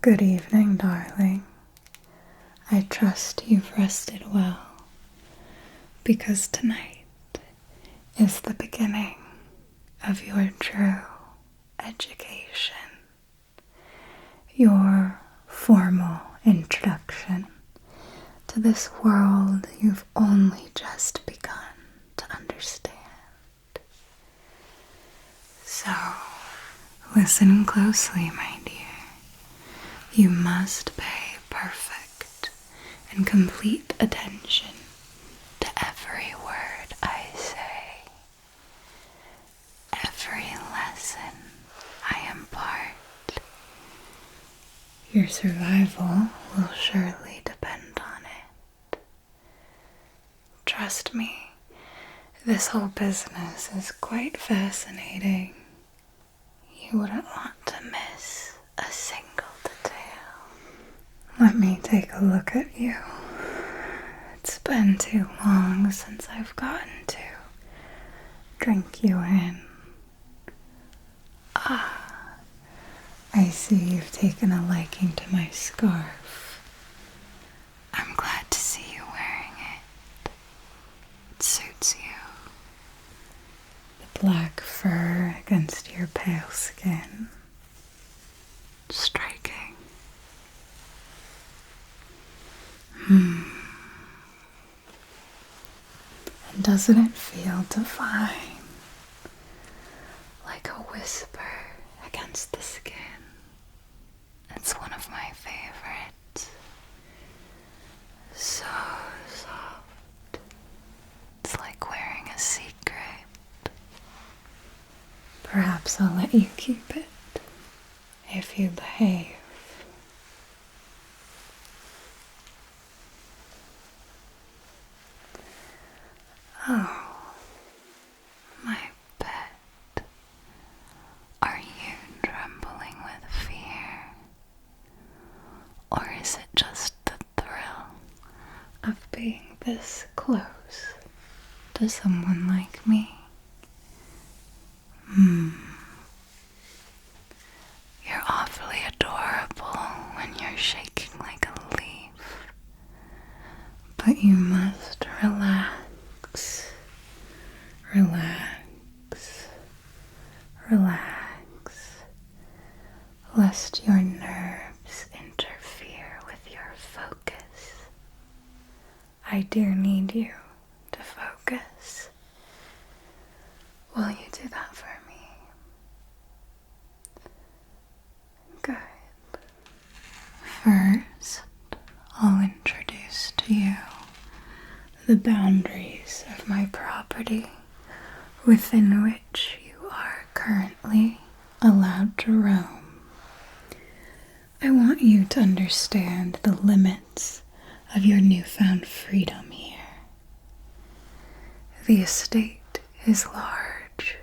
Good evening, darling. I trust you've rested well, because tonight is the beginning of your true education, your formal introduction to this world you've only just begun to understand. So, listen closely, my dear. You must pay perfect and complete attention to every word I say, every lesson I impart. Your survival will surely depend on it. Trust me, this whole business is quite fascinating. You wouldn't want to miss a single detail. Let me take a look at you. It's been too long since I've gotten to drink you in. I see you've taken a liking to my scarf. I'm glad to see you wearing it. It suits you. The black fur against your pale skin. Striking. And doesn't it feel divine? Like a whisper against the skin. It's one of my favorites. So soft. It's like wearing a secret. Perhaps I'll let you keep it if you behave. Oh, my pet. Are you trembling with fear? Or is it just the thrill of being this close to someone like me? You're awfully adorable when you're shaking like a leaf. But you must relax. Relax. Relax. Lest your nerves interfere with your focus. I do need you to focus. Will you do that for me? Good. First, I'll introduce to you the boundaries of my property within which you are currently allowed to roam. I want you to understand the limits of your newfound freedom here. The estate is large,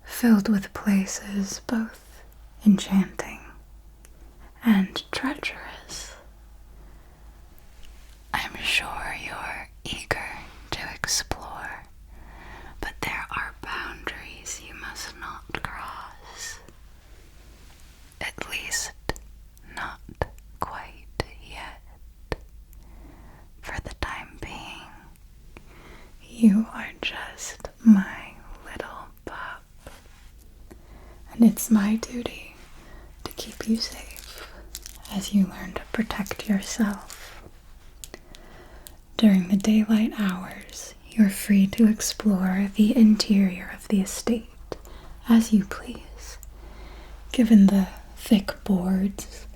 filled with places both enchanting and treacherous. I'm sure you're eager to explore, but there are boundaries you must not cross. At least, not quite yet. For the time being, you are just my little pup. And it's my duty to keep you safe as you learn to protect yourself. During the daylight hours, you're free to explore the interior of the estate as you please, given the thick boards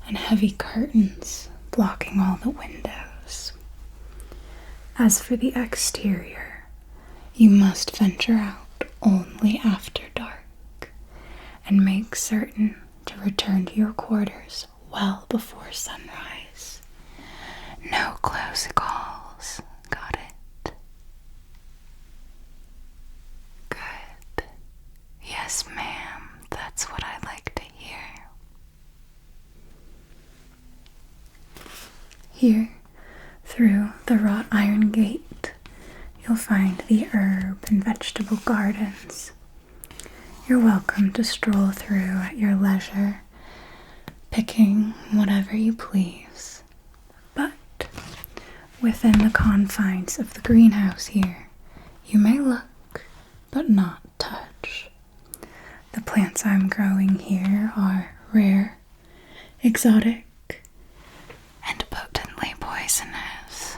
and heavy curtains blocking all the windows. As for the exterior, you must venture out only after dark and make certain to return to your quarters well before sunrise. No close calls, got it? Good. Yes, ma'am, that's what I like to hear. Here, through the wrought iron gate, you'll find the herb and vegetable gardens. You're welcome to stroll through at your leisure, picking whatever you please, but within the confines of the greenhouse here, you may look but not touch. The plants I'm growing here are rare, exotic, and potently poisonous.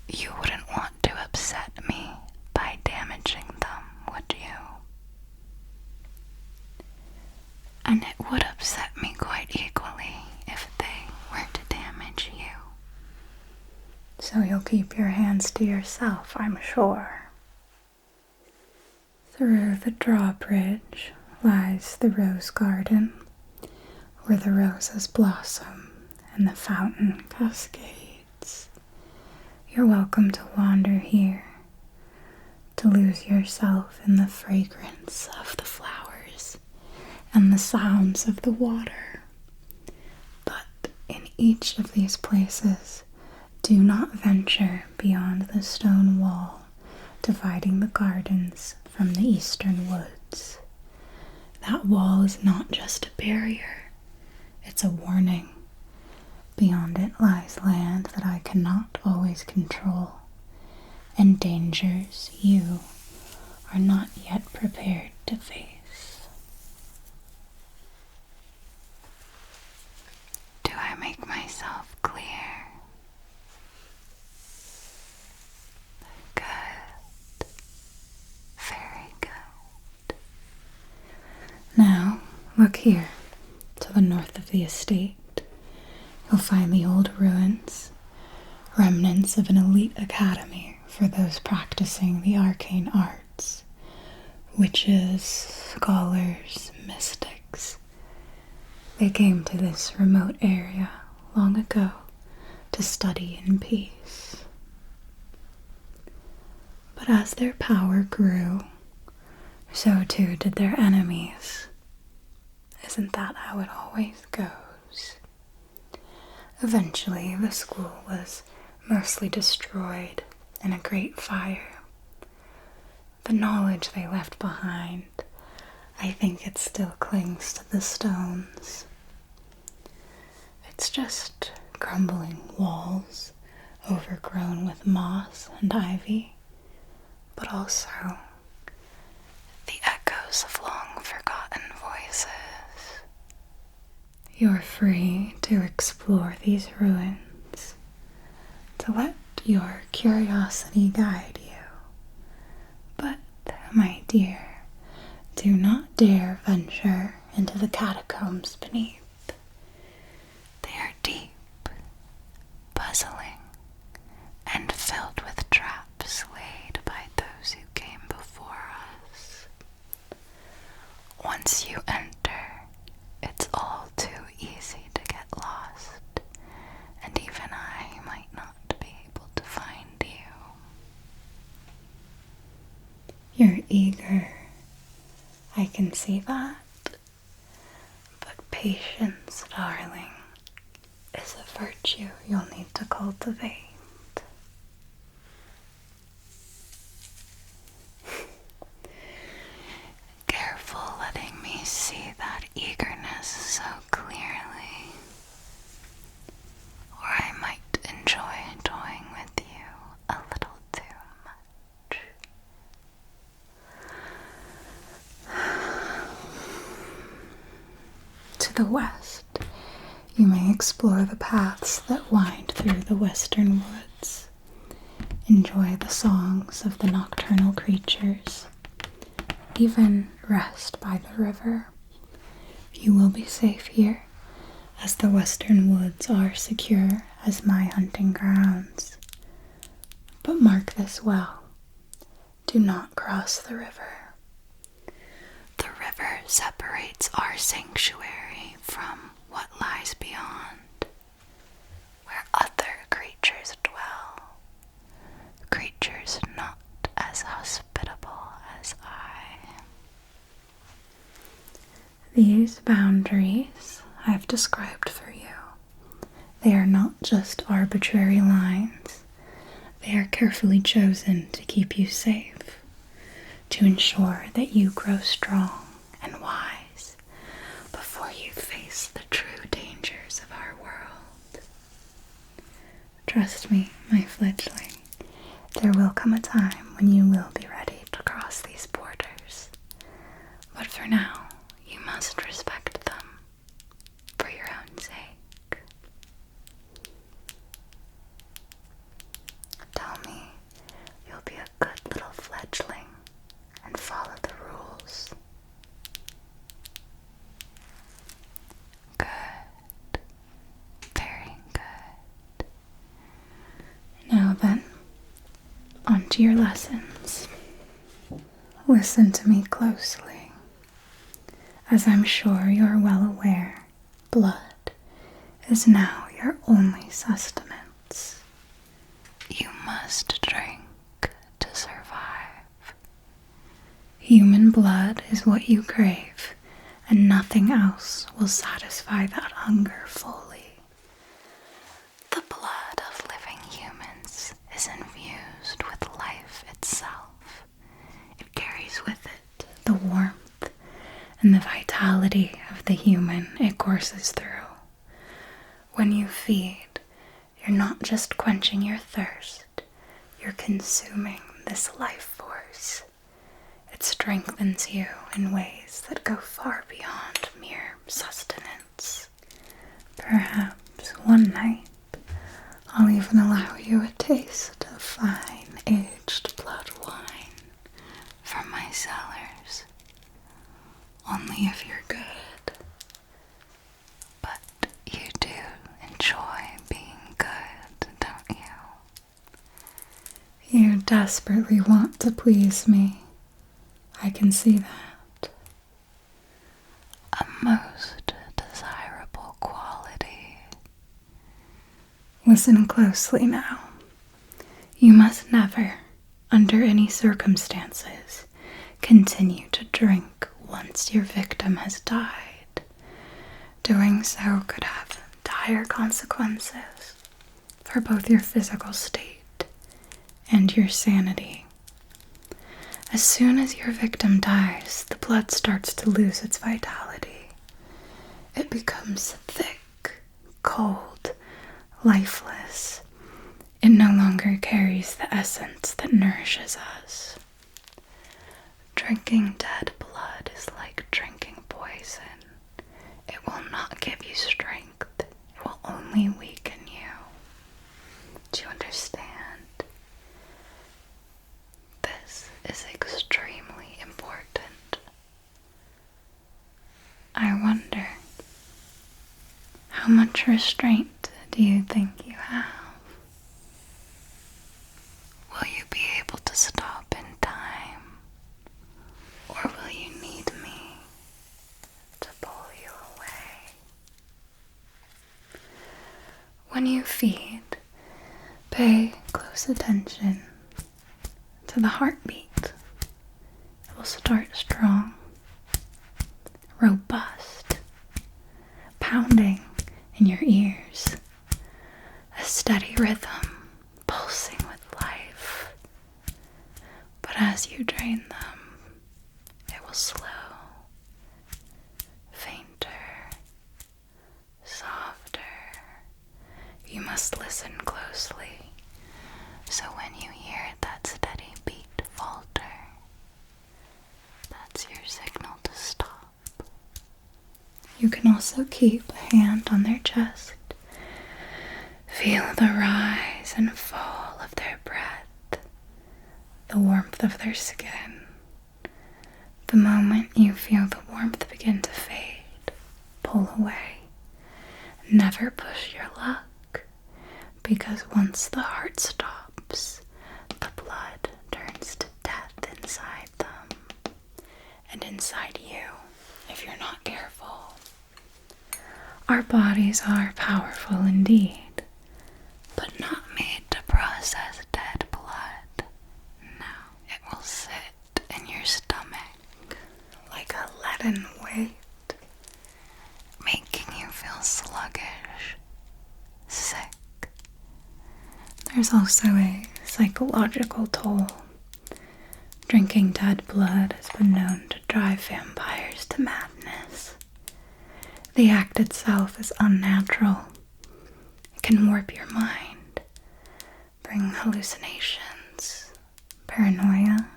You wouldn't want to upset me by damaging them, would you? And it would upset me quite equally if they were to damage you. So you'll keep your hands to yourself, I'm sure. Through the drawbridge lies the rose garden, where the roses blossom and the fountain cascades. You're welcome to wander here, to lose yourself in the fragrance of the flowers and the sounds of the water. But in each of these places, do not venture beyond the stone wall dividing the gardens from the eastern woods. That wall is not just a barrier, it's a warning. Beyond it lies land that I cannot always control, and dangers you are not yet prepared to face. Do I make myself clear? Good. Very good. Now, look here, to the north of the estate. You'll find the old ruins, remnants of an elite academy for those practicing the arcane arts, witches, scholars, mystics. They came to this remote area long ago to study in peace. But as their power grew, so too did their enemies. Isn't that how it always goes? Eventually, the school was mostly destroyed in a great fire. The knowledge they left behind, I think it still clings to the stones. It's just crumbling walls, overgrown with moss and ivy, but also the echoes of long forgotten voices. You're free to explore these ruins, to let your curiosity guide you. But, my dear, do not dare venture into the catacombs beneath. They are deep, puzzling, and filled with traps laid by those who came before us. Once you enter, it's all too easy to get lost, and even I might not be able to find you. You're eager, I can see that. But patience, darling, is a virtue you'll need to cultivate. Careful letting me see that eagerness so clearly, or I might enjoy toying with you a little too much. To the west, you may explore the paths that wind through the western woods. Enjoy the songs of the nocturnal creatures. Even rest by the river. You will be safe here, as the western woods are secure as my hunting grounds. But mark this well. Do not cross the river. The river separates our sanctuary from what lies beyond, where other creatures dwell, creatures not as hospitable as I. These boundaries I've described for you. They are not just arbitrary lines. They are carefully chosen to keep you safe, to ensure that you grow strong and wise Trust me, my fledgling, there will come a time when you will be ready to cross these borders. But for now, you must respect them for your own sake. Tell me you'll be a good little fledgling and follow the rules. Good. Very good. Now then, on to your lessons. Listen to me closely. As I'm sure you're well aware, blood is now your only sustenance. You must drink to survive. Human blood is what you crave, and nothing else will satisfy that hunger fully. The blood of living humans is infused with life itself. It carries with it The warmth and the vitality of the human it courses through. When you feed, you're not just quenching your thirst, you're consuming this life force. It strengthens you in ways that go far beyond mere sustenance. Perhaps one night, I'll even allow you a taste of fine aged blood wine from my cellars. Only if you're good. But you do enjoy being good, don't you? You desperately want to please me. I can see that. A most desirable quality. Listen closely now. You must never, under any circumstances, continue to drink once your victim has died. Doing so could have dire consequences for both your physical state and your sanity. As soon as your victim dies, the blood starts to lose its vitality. It becomes thick, cold, lifeless. It no longer carries the essence that nourishes us. Drinking dead blood is like drinking poison. It will not give you strength. It will only weaken you. Do you understand? This is extremely important. I wonder, how much restraint do you think you have? Will you be able to stop in time? Or will you need me to pull you away? When you feed, pay close attention to the heartbeat. It will start strong, robust, pounding in your ears, a steady rhythm pulsing with life. But as you drain them, it will slow, fainter, softer. You must listen closely, so when you hear that steady beat falter, that's your signal to stop. You can also keep a hand on their chest. Feel the rise and fall of their breath, the warmth of their skin. The moment you feel the warmth begin to fade, pull away. Never push your luck, because once the heart stops, the blood turns to death inside them, and inside you, if you're not careful. Our bodies are powerful indeed, but not made to process dead blood. No, it will sit in your stomach like a leaden weight, making you feel sluggish, sick. There's also a psychological toll. Drinking dead blood has been known to drive vampires to madness. The act itself is unnatural. It can warp your mind, bring hallucinations, paranoia.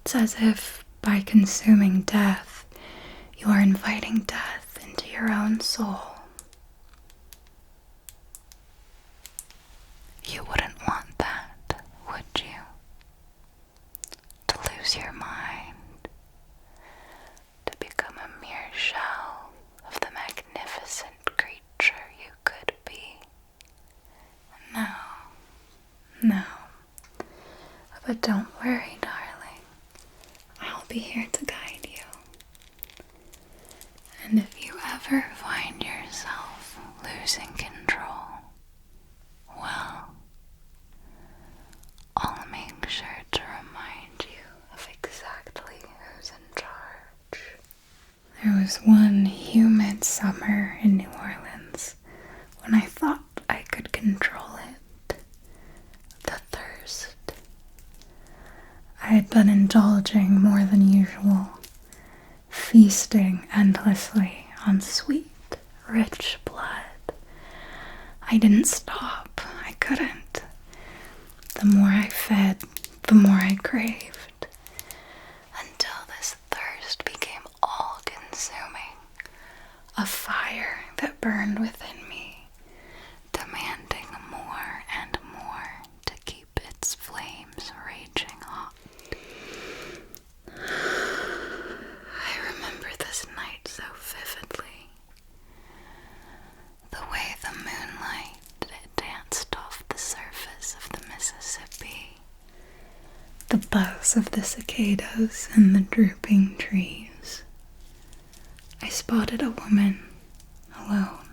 It's as if by consuming death, you are inviting death into your own soul. You wouldn't want that, would you? To lose your mind, to become a mere shell of the magnificent creature you could be. No. But don't worry, darling. I'll be here to guide you. And if you ever find yourself losing control, well, I'll make sure to remind you of exactly who's in charge. There was one humid summer in New Orleans when I thought I could control it. The thirst. I had been indulging more than usual, feasting endlessly on sweet, rich blood. I didn't stop. I couldn't. The more I fed, the more I craved. Until this thirst became all-consuming, A fire that burned within me. demanding more and more to keep its flames raging hot. I remember this night so vividly. The way the moonlight danced off the surface of the Mississippi, The buzz of the cicadas and the drooping trees. I spotted a woman, alone.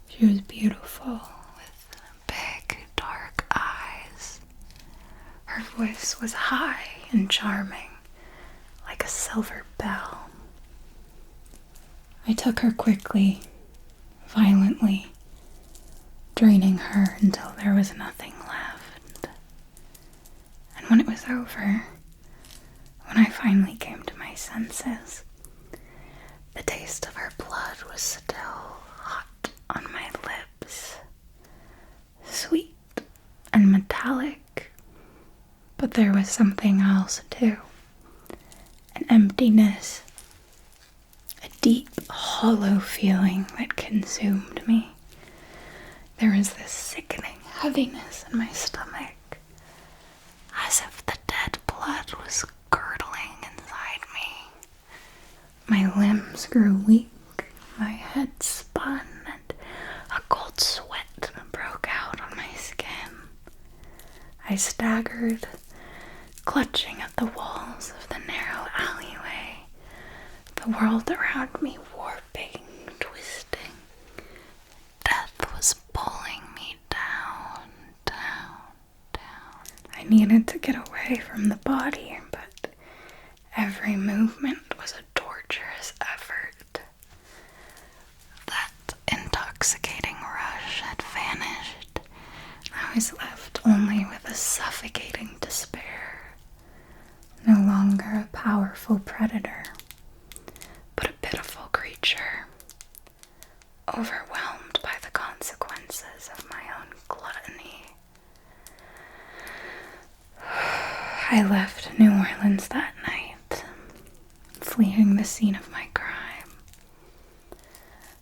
She was beautiful. with big dark eyes. Her voice was high and charming, like a silver bell. I took her quickly, violently, draining her until there was nothing left. And when it was over, when I finally came to my senses, the taste of her blood was still hot on my lips, sweet and metallic. But there was something else too, an emptiness, a deep, hollow feeling that consumed me. There was this sickening heaviness in my stomach, As if the dead blood was curdling inside me. my limbs grew weak, my head spun, and a cold sweat broke out on my skin. I staggered, clutching at the walls of the narrow alleyway, the world around me warping, twisting. Death was pulling me down, down, down. I needed to get away from the body, but every movement was a torturous effort. That intoxicating rush had vanished. I was left only with a suffocating despair. No longer a powerful predator, but a pitiful creature, overwhelmed by the consequences of my own gluttony. I left New Orleans that night, fleeing the scene of my crime.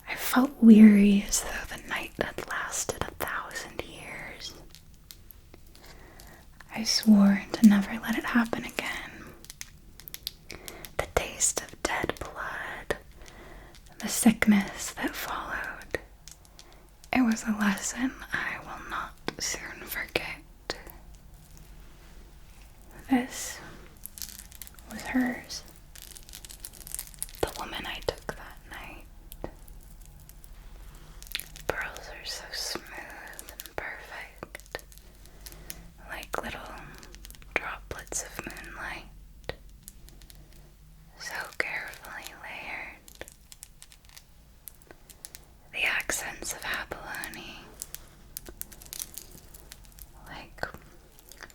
I felt weary as though the night had lasted 1,000 years. I swore to never let it happen again. The taste of dead blood, the sickness that followed. It was a lesson I will not soon forget. This was hers. The woman I took that night. Pearls are so smooth and perfect, like little droplets of moonlight, so carefully layered. The accents of abalone, like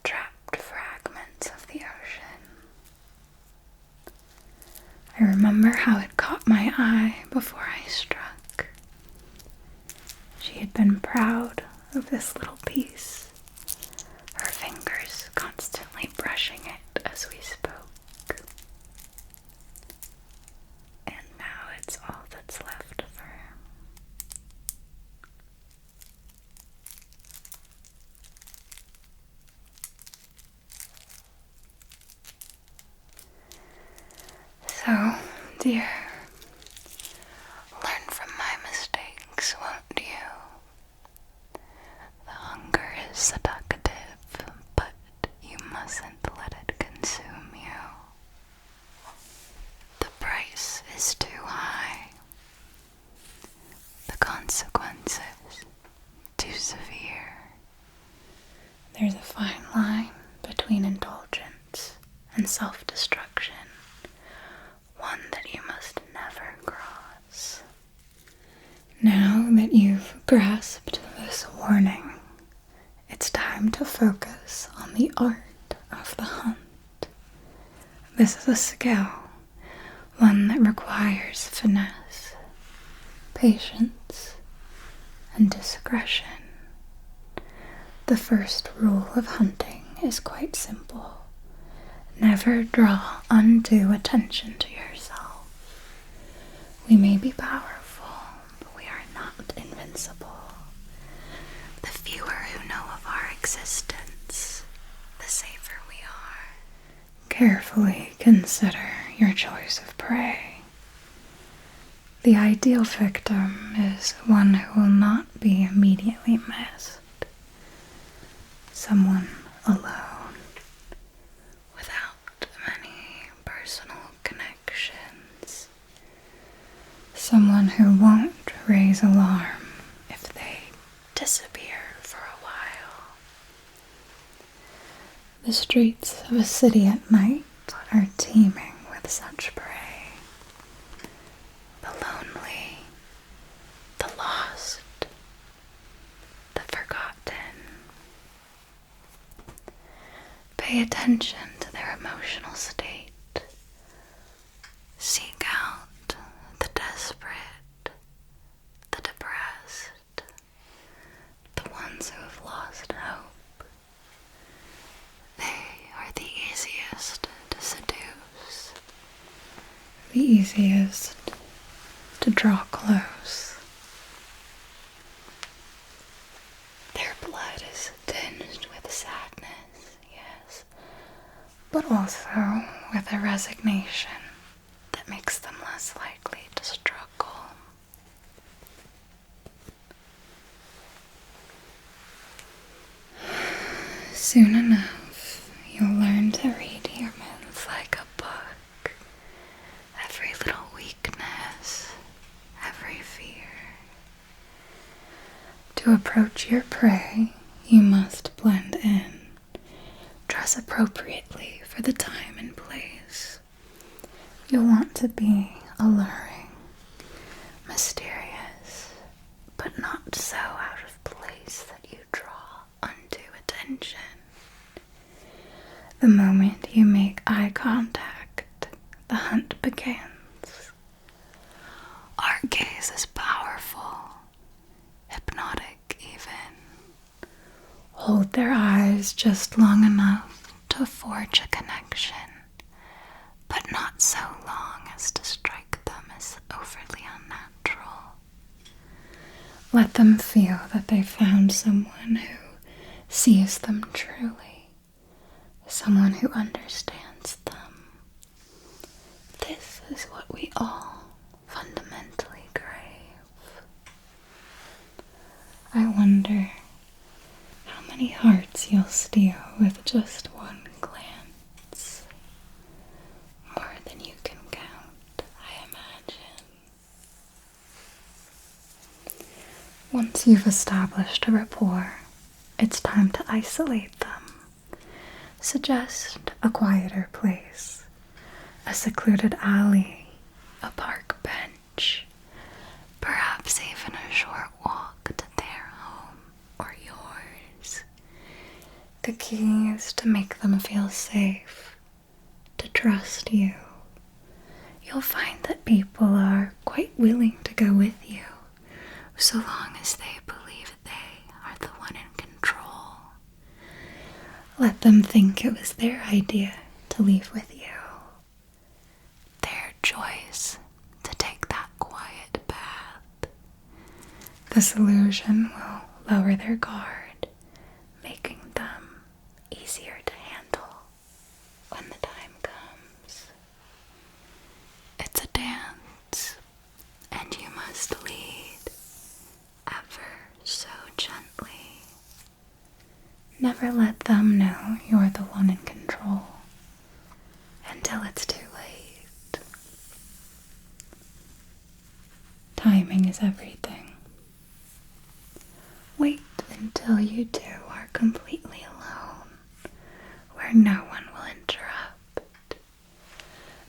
trapped fragments of the ocean. I remember how it caught my eye before I struck. She had been proud of this little piece, her fingers constantly brushing it as we spoke. And now it's all that's left of her. So, dear, learn from my mistakes, won't you? The hunger is seductive, but you mustn't let it consume you. The price is too high. The consequences too severe. There's a fine line between indulgence and self-destruction, one that you must never cross. Now that you've grasped this warning, it's time to focus on the art of the hunt. This is a skill, one that requires finesse, patience, and discretion. The first rule of hunting is quite simple. Never draw undue attention to yourself. We may be powerful, but we are not invincible. The fewer who know of our existence, the safer we are. Carefully consider your choice of prey. The ideal victim is one who will not be immediately missed. Someone alone, without many personal connections. Someone who won't raise alarm if they disappear for a while. The streets of a city at night are teeming with such prey. The lonely, the lost, the forgotten. Pay attention to their emotional state. Seek out the desperate, the depressed, the ones who have lost hope. They are the easiest to seduce, the easiest to draw close. Their blood is tinged with sadness, yes, but also with a resignation that makes them less likely to struggle. Soon enough, you'll learn to read humans like a book. Every little weakness, every fear. To approach your prey, you must blend in. Dress appropriately for the time and place. You'll want to be alluring, mysterious, but not so out of place that you draw undue attention. The moment you make eye contact, the hunt begins. Our gaze is powerful, hypnotic even. Hold their eyes just long enough to forge a connection, but not so long as to strike them as overly unnatural. Let them feel that they found someone who sees them truly, someone who understands them. This is what we all fundamentally crave. I wonder how many hearts you'll steal with just one glance. More than you can count, I imagine. Once you've established a rapport, it's time to isolate them. Suggest a quieter place, a secluded alley, a park bench, perhaps even a short walk to their home or yours. The key is to make them feel safe, to trust you. You'll find that people are quite willing to go with you, so long as they believe they are the one Let them think it was their idea to leave with you. Their choice to take that quiet path. This illusion will lower their guard, making them easier to handle when the time comes. It's a dance, and you must lead ever so gently. Never let them know you're the one in control until it's too late. Timing is everything. Wait until you two are completely alone, where no one will interrupt.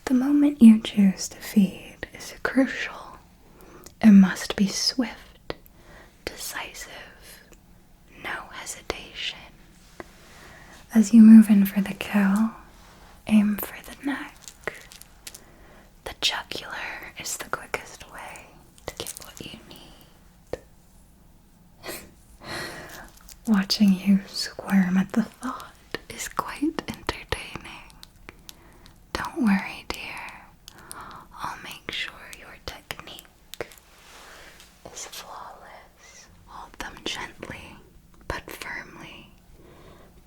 The moment you choose to feed is crucial. It must be swift, decisive, no hesitation. As you move in for the kill, aim for the neck. The jugular is the quickest way to get what you need. Watching you squirm at the thought Is quite entertaining. Don't worry, dear. I'll make sure your technique is flawless. Hold them gently but firmly,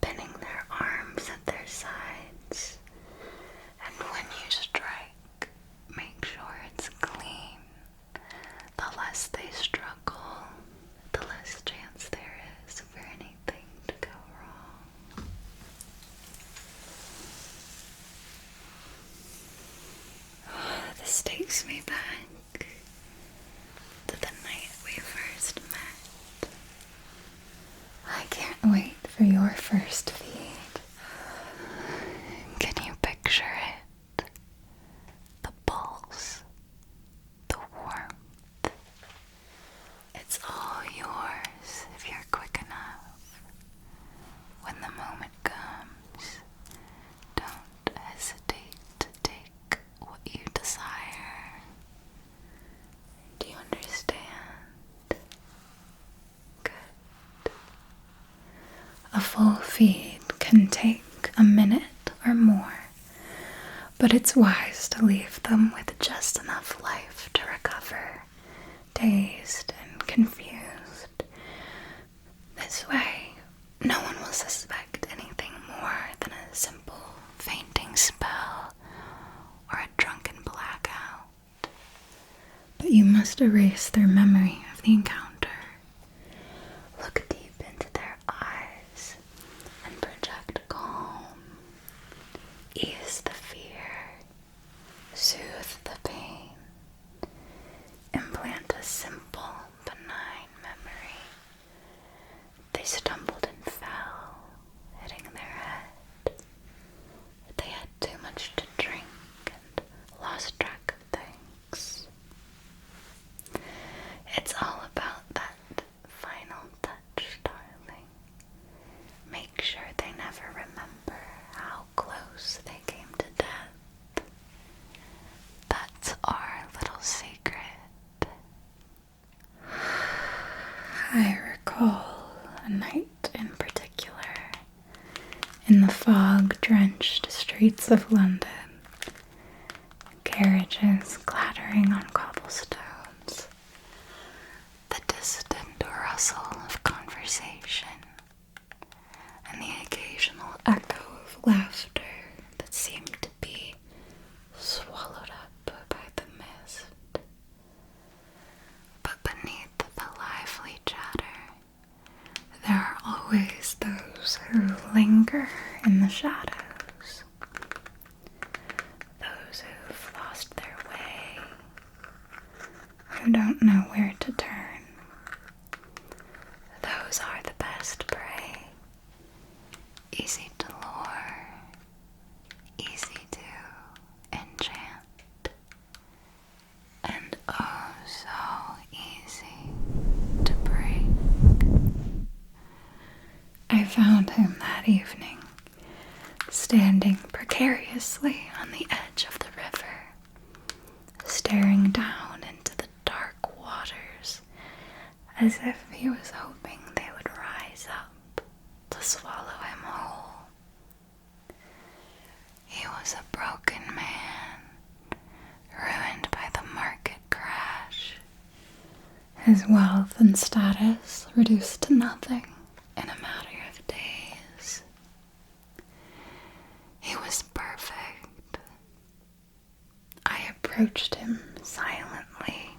pinning their arms at their sides. And when you strike, make sure it's clean. The less they struggle, the less chance there is for anything to go wrong. this takes me back to the night we first met. I can't wait for your first feed. Can you picture it? The pulse, the warmth. It's all yours if you're quick enough. When the moment comes, don't hesitate to take what you desire. Do you understand? Good. A full feed can take a minute or more, but it's wise to leave them with just enough life to recover, dazed and confused. This way, no one will suspect anything more than a simple Fainting spell or a drunken blackout. but you must erase their memory of the encounter. Look deep into their eyes and project calm. Ease the fear. Soothe the pain. Implant a simple, benign memory. They stumbled and fell, hitting their head. They had too much to drink and lost track of things. It's all about that final touch, darling. Make sure they never remember how close they came to death. That's our little secret. I recall a night in particular in the fog-drenched streets of London, carriages clattering on cobblestones, The distant rustle of conversation and the occasional echo of laughter that seemed to be swallowed up by the mist. but beneath the lively chatter, There are always those who linger in the shadows, those who've lost their way, who don't know where to turn. Those are the best prey. easy to lure, easy to enchant, and oh so easy to break. I found him that evening, standing precariously on the edge of the river, staring down into the dark waters as if he was hoping they would rise up to swallow him whole. his wealth and status reduced to nothing in a matter of days. He was perfect. I approached him silently,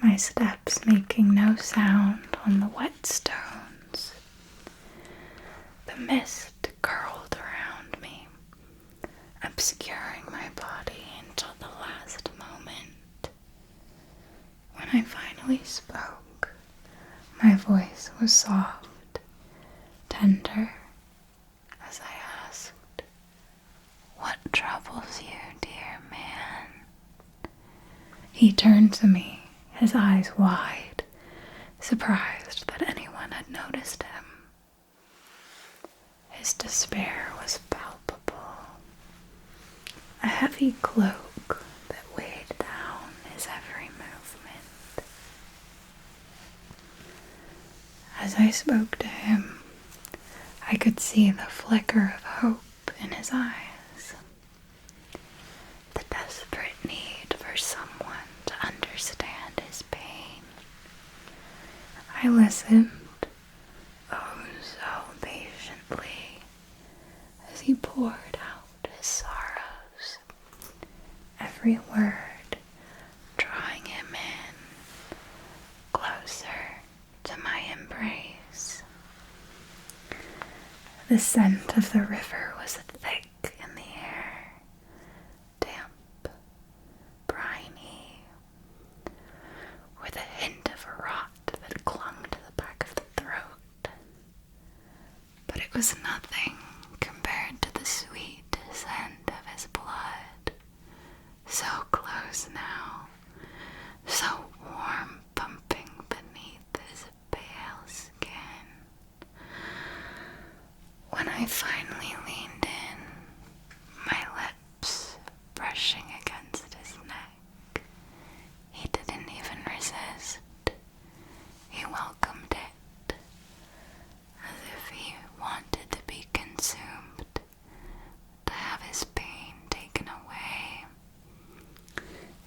my steps making no sound on the wet stones. The mist curled around me, obscuring my body until the last moment. When I finally spoke, my voice was soft, tender, as I asked, "What troubles you, dear man?" He turned to me, his eyes wide, surprised that anyone had noticed him. His despair was palpable, a heavy cloak that weighed down his every movement. As I spoke to him, I could see the flicker of hope in his eyes, the desperate need for someone to understand his pain. I listened, oh so patiently, as he poured out his sorrows, every word drawing him in, closer to my embrace. The scent of the river was thick in the air, damp, briny, with a hint of rot that clung to the back of the throat. But it was nothing compared to the sweet scent of his blood, so close now, so warm, pumping beneath his pale skin. When I finally leaned in, my lips brushing against his neck, he didn't even resist. He welcomed it, as if he wanted to be consumed, to have his pain taken away.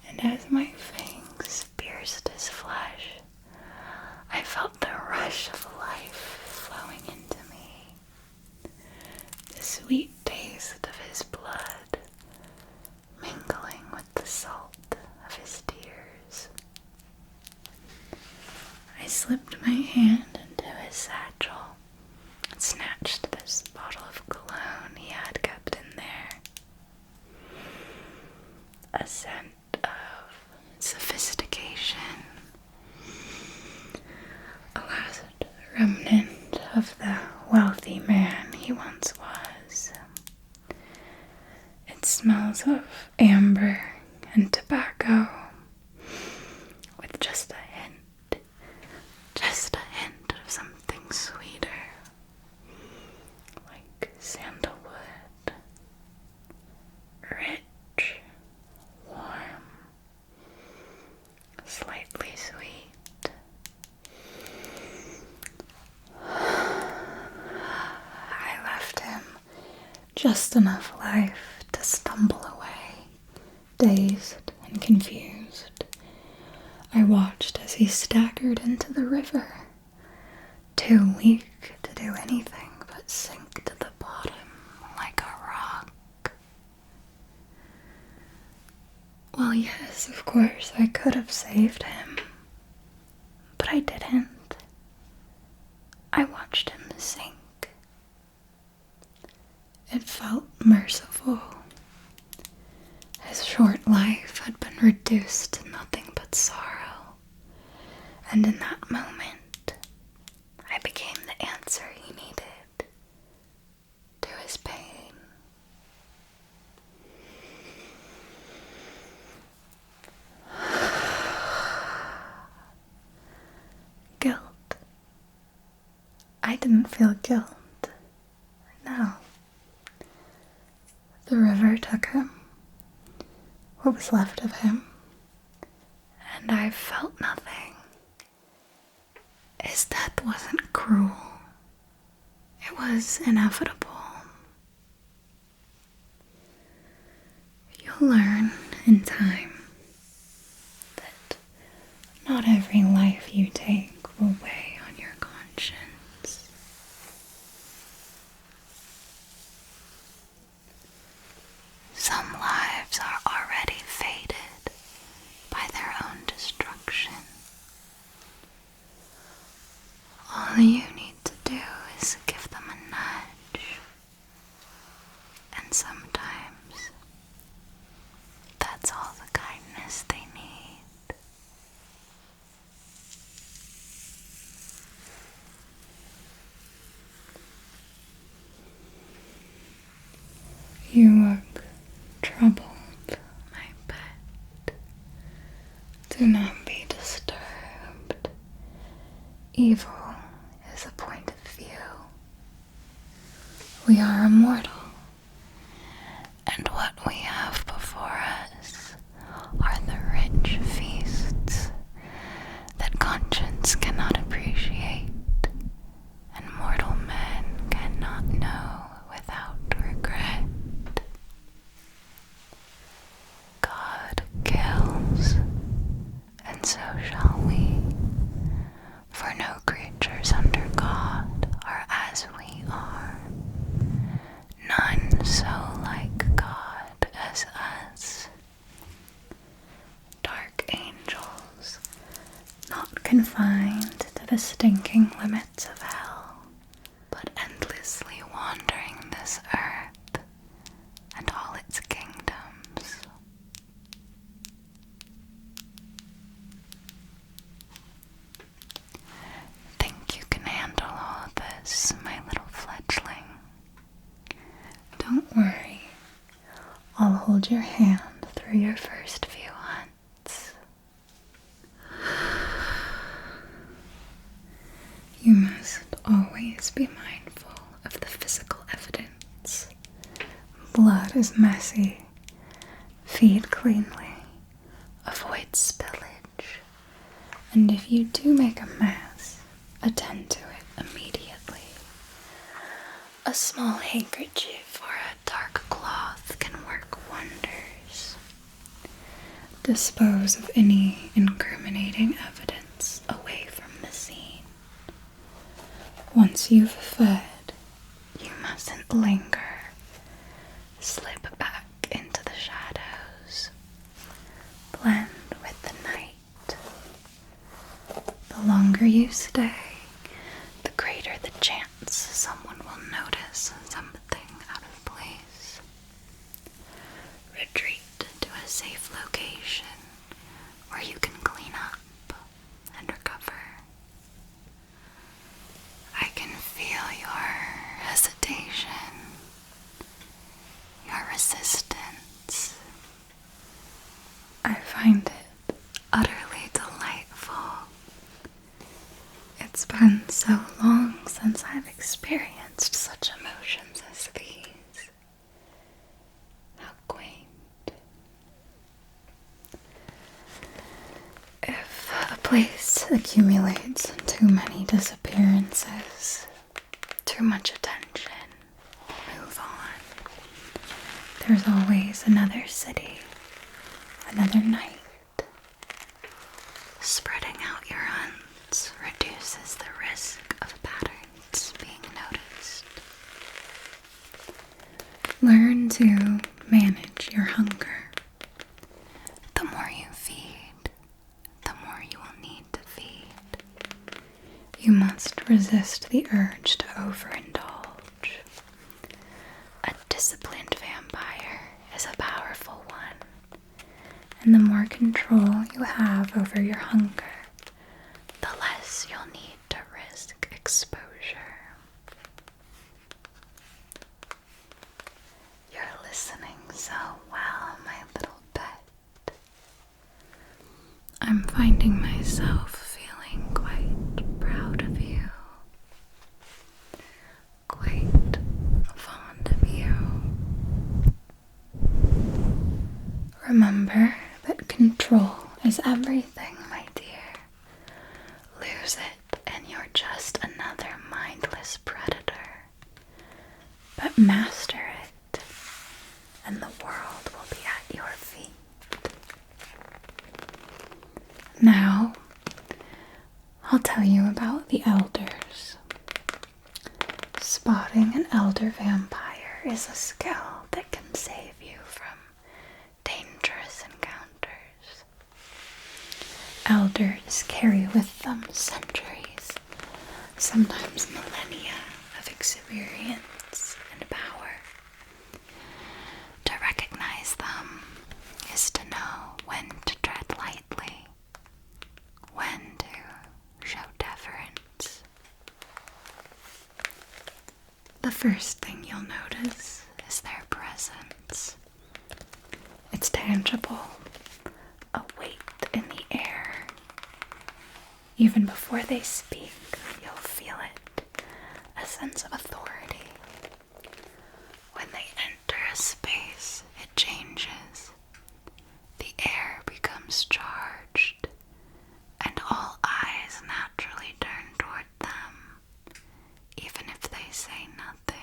And as my fangs pierced his flesh, I felt the rush of life flowing into me, the sweet taste of his blood mingling with the salt of his tears. I slipped my hand into his satchel and snatched this bottle of cologne he had kept in there. A scent of sophistication, a last remnant of the wealthy man he once was. It smells of amber and tobacco, with just a hint of something sweeter, like sandalwood, rich, warm, slightly sweet. I left him just enough life to stumble away, dazed and confused. I watched as he staggered into the river, too weak to do anything but sink to the bottom like a rock. Well, yes, of course, I could have saved him, but I didn't. I watched him sink. It felt merciful. His short life had been reduced to nothing but sorrow, and in that moment, I became the answer he needed to his pain. Guilt. I didn't feel guilt. No. The river took him, what was left of him, and I felt nothing. His death wasn't cruel. It was inevitable. You'll learn in time that not You look troubled, my pet. Do not be disturbed. Evil is a point of view. We are immortal, and what we have before us are the rich feasts that conscience cannot appreciate, and mortal men cannot know without regret. God kills, and so shall we, for no creatures under God are as we are, none so like God as us. Dark angels, not confined to the stinking limits of hell, but endlessly wandering this earth and all its kingdoms. Think you can handle all of this, my little fledgling? Don't worry, I'll hold your hand through your first few hunts. You must always be mindful of the physical evidence. Blood is messy. Feed cleanly. Avoid spillage. And if you do make a mess, attend to it immediately. A small handkerchief or a dark cloth can work wonders. Dispose of any incriminating evidence away from the scene. Once you've fed, you mustn't linger. Slip back into the shadows. Blend with the night. The longer you stay, the greater the chance someone will notice something out of place. Retreat to a safe location where you can clean up and recover. I can feel your hesitation, your resistance. I find it utterly delightful. It's been so long since I've experienced such emotions as these. How quaint. If a place accumulates too many disappearances, too much attention, move on. There's always another city, another night. Spreading out your hunts reduces the risk of patterns being noticed. Learn to manage your hunger. The more you feed, the more you will need to feed. You must resist the urge to overindulge. A disciplined vampire is a powerful one, and the more control you have over your hunger, the less you'll need to risk exposure. You're listening so well, my little pet. I'm finding myself feeling quite proud of you, quite fond of you. Remember that control is everything, my dear. Lose it and you're just another mindless predator. But master it, and the world will be at your feet. Now, I'll tell you about the elders. Spotting an elder vampire is a skill that can save you from dangerous encounters. Elders carry with them centuries, sometimes millennia of experience and power. To recognize them is to know when to tread lightly, when to show deference. The first thing you'll notice is their presence. tangible, a weight in the air. Even before they speak, you'll feel it, a sense of authority. When they enter a space, it changes. The air becomes charged, and all eyes naturally turn toward them, even if they say nothing.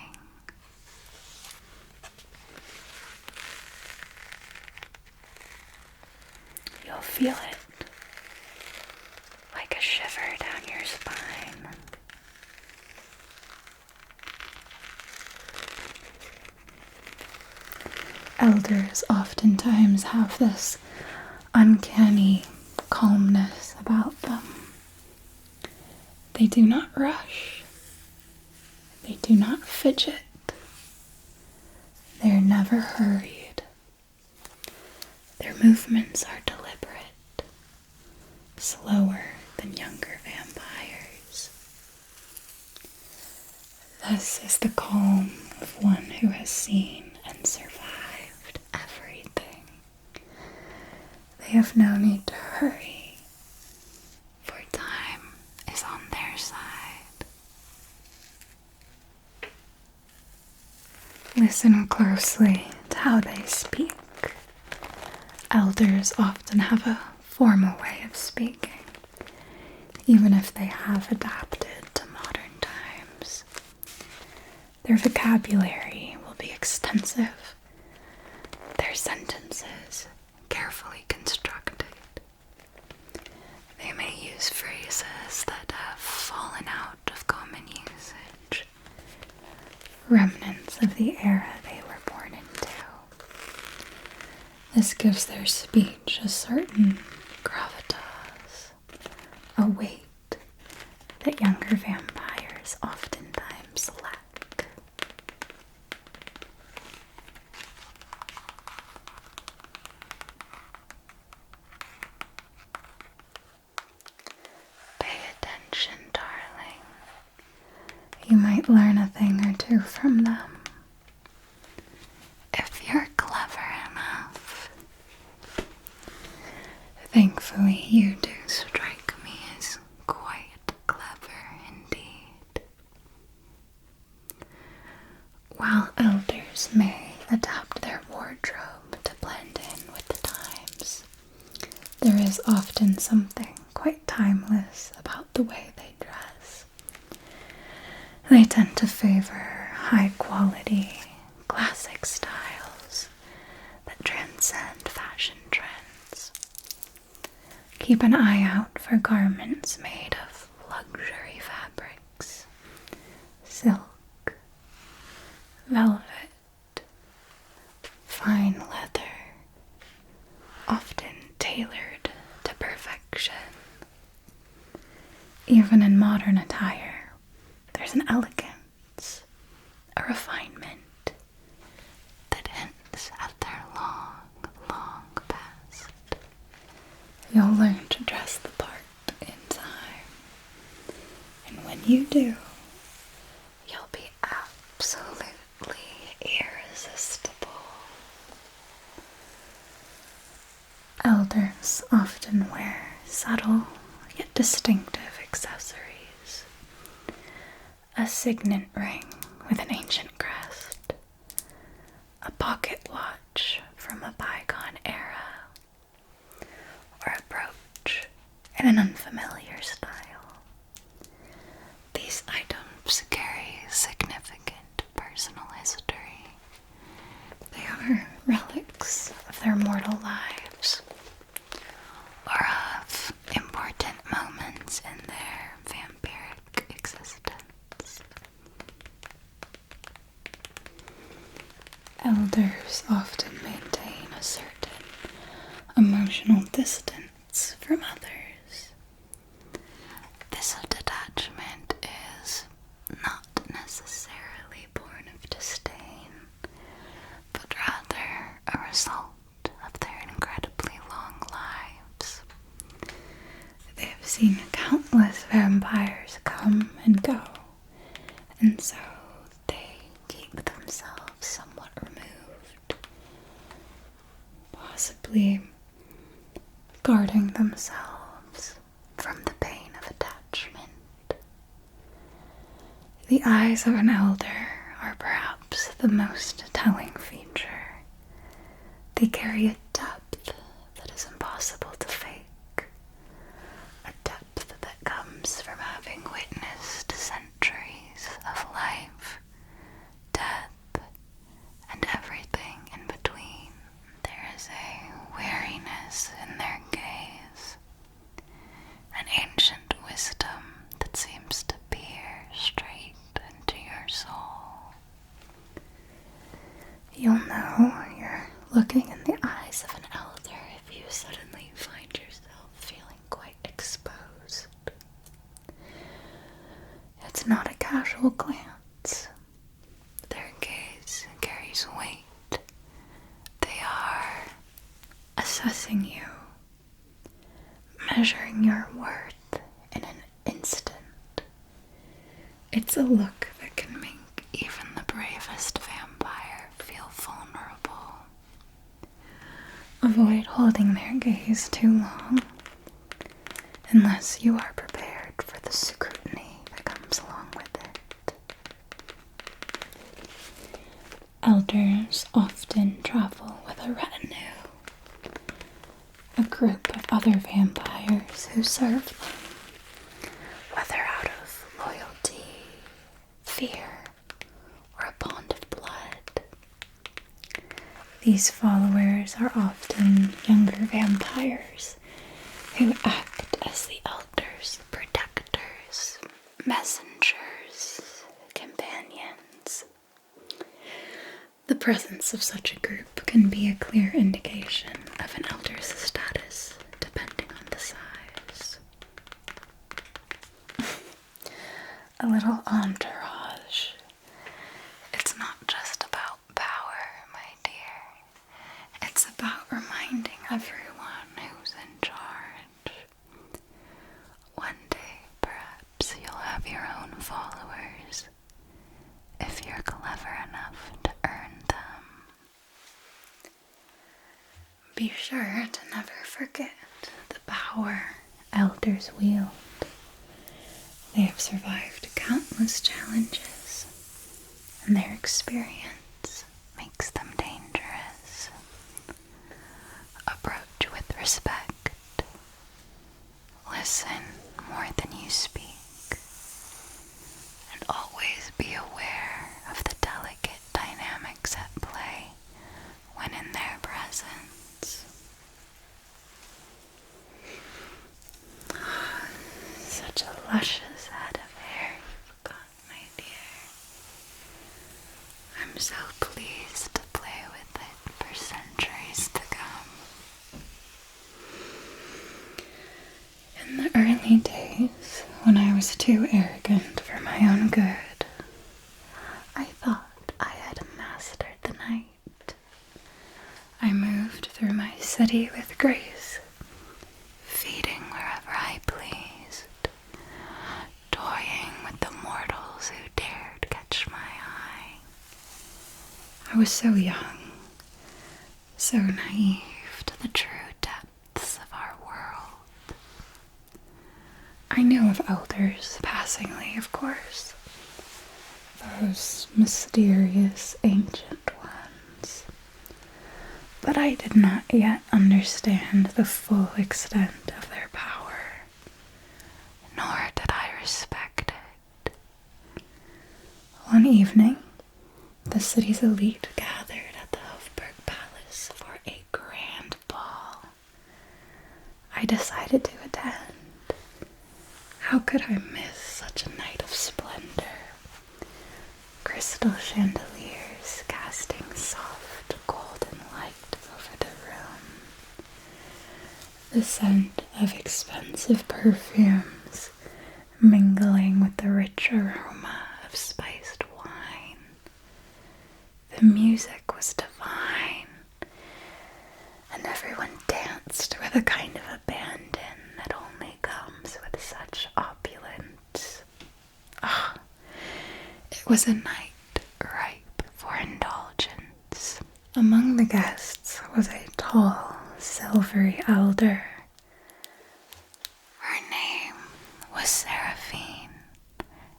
You'll feel it, like a shiver down your spine. Elders oftentimes have this uncanny calmness about them. They do not rush. They do not fidget. They are never hurried. Their movements are deliberate, slower than younger vampires. This is the calm of one who has seen and survived everything. They have no need to hurry, for time is on their side. Listen closely to how they speak. Elders often have a formal way of speaking, even if they have adapted to modern times. Their vocabulary will be extensive, their sentences carefully constructed. They may use phrases that have fallen out of common usage, remnants of the era they were born into. This gives their speech a certain gravitas, a weight that younger vampires oftentimes lack. Pay attention, darling. You might learn a thing or two from them. If you're clever enough. Thankfully, you do strike me as quite clever indeed. While elders may adapt their wardrobe to blend in with the times, there is often something quite timeless about the way they dress. They tend to favor high-quality, classic styles that transcend fashion trends. Keep an eye out for garments made of luxury fabrics, silk, velvet, fine leather, often tailored to perfection. Even in modern attire, there's an elegance, a refinement that hints at their long, long past. You'll learn to dress the part in time, and when you do, you'll be absolutely irresistible. Elders often wear subtle yet distinctive accessories. A signet ring with an ancient crest, a pocket watch from a bygone era, or a brooch in an unfamiliar style. These items carry significant personal history. They are relics of their mortal lives, or of important moments in their vampiric existence. Elders often maintain a certain emotional distance from others. This detachment is not necessarily born of disdain, but rather a result of their incredibly long lives. They have seen countless vampires come and go, and so they keep themselves somewhat removed, possibly guarding themselves from the pain of attachment. The eyes of an elder are perhaps the most telling feature. They carry a depth that is impossible to fake, a depth that comes from having witnessed centuries of life, death, and everything in between. There is a weariness in their gaze, an ancient wisdom that seems to peer straight into your soul. You'll know you're looking in the eyes of an elder if you suddenly find yourself feeling quite exposed. It's not a casual glance. Their gaze carries weight. They are assessing you, measuring your worth in an instant. It's a look that can make even the bravest vampire feel vulnerable. Avoid holding their gaze too long, unless you are prepared for the scrutiny that comes along with it. Elders often travel with a retinue, a group of other vampires who serve them, whether out of loyalty, fear, or a bond of blood. These followers are often younger vampires who act as the elders' protectors, messengers, companions. The presence of such a group can be a clear indication of an elder's status, depending on the size. A little entourage. It's not just about power, my dear. It's about reminding everyone who's in charge. One day, perhaps, you'll have your own followers, if you're clever enough to earn them. Be sure to never forget the power elders wield. They have survived countless challenges, and their experience makes them dangerous. Approach with respect. Listen more than you speak. And always be aware of the delicate dynamics at play when in their presence. Such a luscious head of hair you've got, my dear. I'm so pleased to play with it for centuries to come. In the early days, when I was too arrogant for my own good, I thought I had mastered the night. I moved through my city with grace, feeding wherever I pleased, toying with the mortals who dared catch my eye. I was so young, so naive to the true depths of our world. I knew of elders passingly, of course, those mysterious ancient ones, but I did not yet understand the full extent of their power, nor did I respect it. One evening, the city's elite gathered at the Hofburg Palace for a grand ball. I decided to attend. How could I miss such a night of splendor? Crystal chandeliers casting soft golden light over the room. The scent of expensive perfumes mingling with the rich aroma of spiced wine. The music was divine, and everyone danced with a kind of abandon that only comes with such opulence. Ah, it was a night ripe for indulgence. Among the guests was a tall, silvery elder was Seraphine,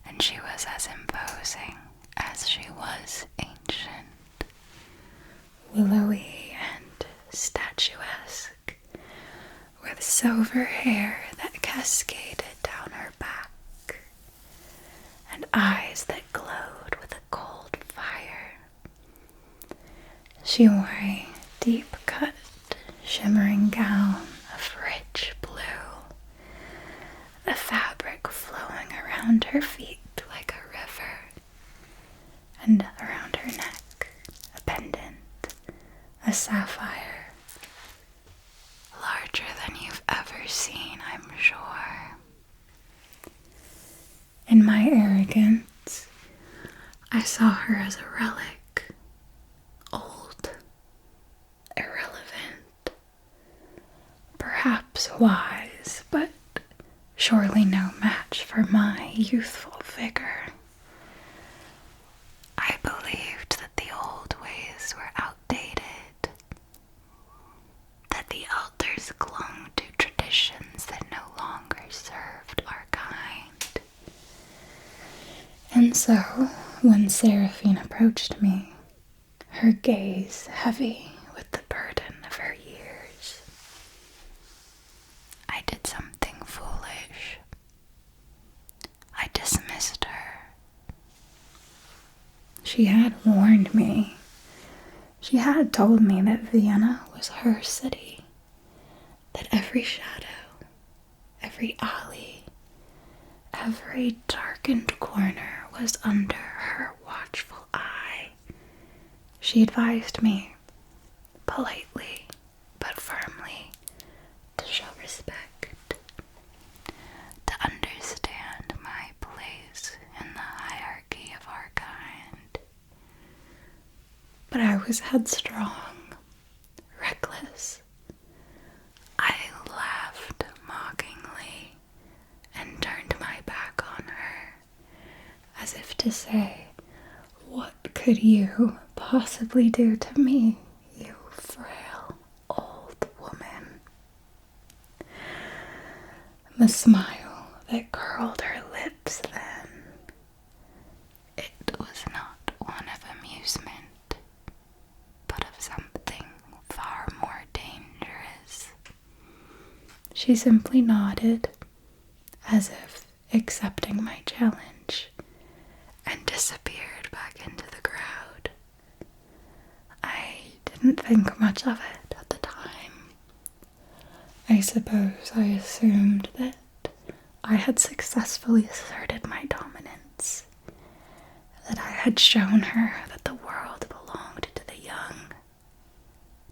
and she was as imposing as she was ancient. Willowy and statuesque, with silver hair that cascaded down her back, and eyes that glowed with a cold fire. She wore a deep-cut, shimmering gown of rich blue, the fabric flowing around her feet like a river, and around her neck a pendant, a sapphire, larger than you've ever seen, I'm sure. In my arrogance, I saw her as a relic, old, irrelevant, perhaps wise, but surely no match for my youthful vigor. I believed that the old ways were outdated, that the elders clung to traditions that no longer served our kind. And so, when Seraphine approached me, her gaze heavy with the burden of her years, I did something foolish. I dismissed her. she had warned me. She had told me that Vienna was her city, that every shadow, every alley, every darkened corner was under her watchful eye. She advised me, politely but firmly, to show respect, To understand my place in the hierarchy of our kind. but I was headstrong, reckless. I laughed mockingly and turned my back on her. As if to say, what could you possibly do to me, you frail old woman? The smile that curled her lips then, It was not one of amusement, but of something far more dangerous. she simply nodded, as if accepting my challenge, and disappeared back into the crowd. I didn't think much of it at the time. I suppose I assumed that I had successfully asserted my dominance, that I had shown her that the world belonged to the young,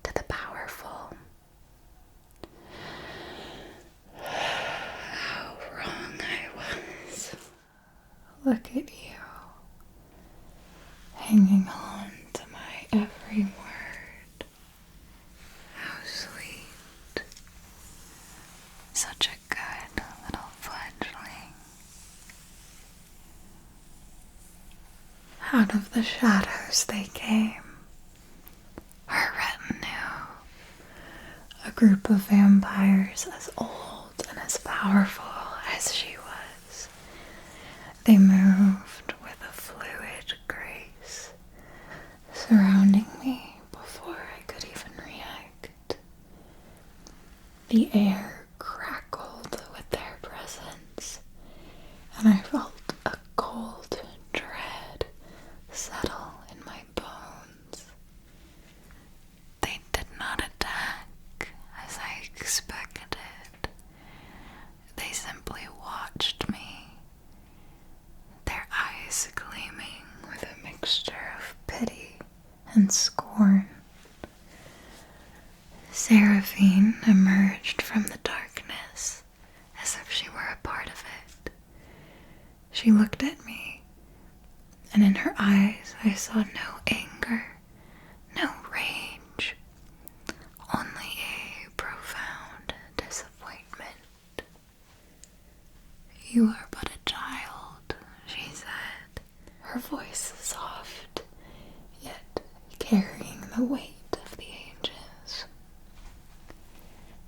to the powerful. How wrong I was. Look at you, hanging on to my every word. How sweet. Such a good little fledgling. Out of the shadows they came, Her retinue. a group of vampires as old and as powerful as she was. They moved with a fluid grace, surrounding me before I could even react. The air crackled with their presence, and I felt a cold dread settle in my bones. They did not attack as I expected. They simply watched me, their eyes gleaming With a mixture of pity and scorn. Seraphine emerged from the darkness as if she were a part of it. She looked at me, and in her eyes I saw no anger, no rage, only a profound disappointment. "You are but a child," she said, her voice soft, yet carrying the weight of the ages.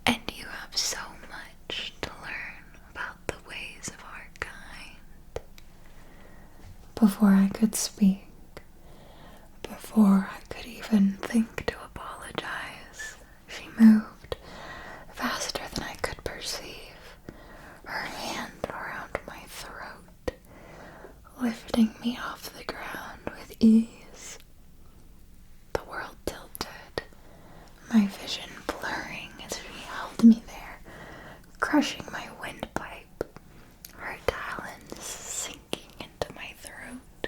"And you have so much to learn about the ways of our before I could speak, before I could even think to apologize, she moved faster than I could perceive, her hand around my throat, lifting me off the ground with ease. The world tilted, my vision blurring as she held me there, crushing my windpipe, her talons sinking into my throat.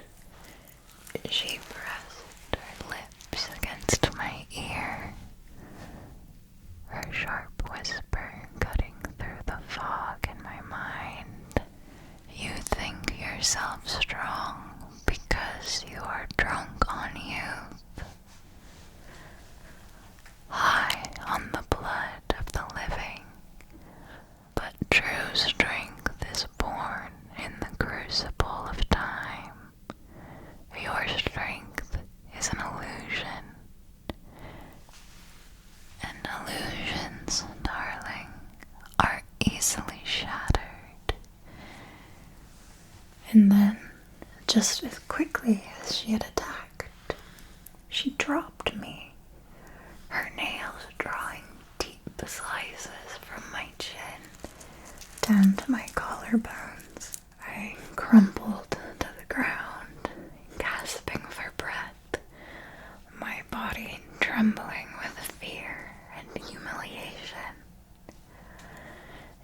She pressed her lips against my ear, her sharp whisper cutting through the fog in my mind. You think yourself strong because you are drunk on youth, high on the blood of the living, but true strength is born in the crucible of time. Your strength is an illusion, and illusions, darling, are easily shattered. And then, just as quickly as she had attacked, she dropped me, her nails drawing deep slices from my chin down to my collarbones. I crumpled to the ground, gasping for breath, my body trembling with fear and humiliation.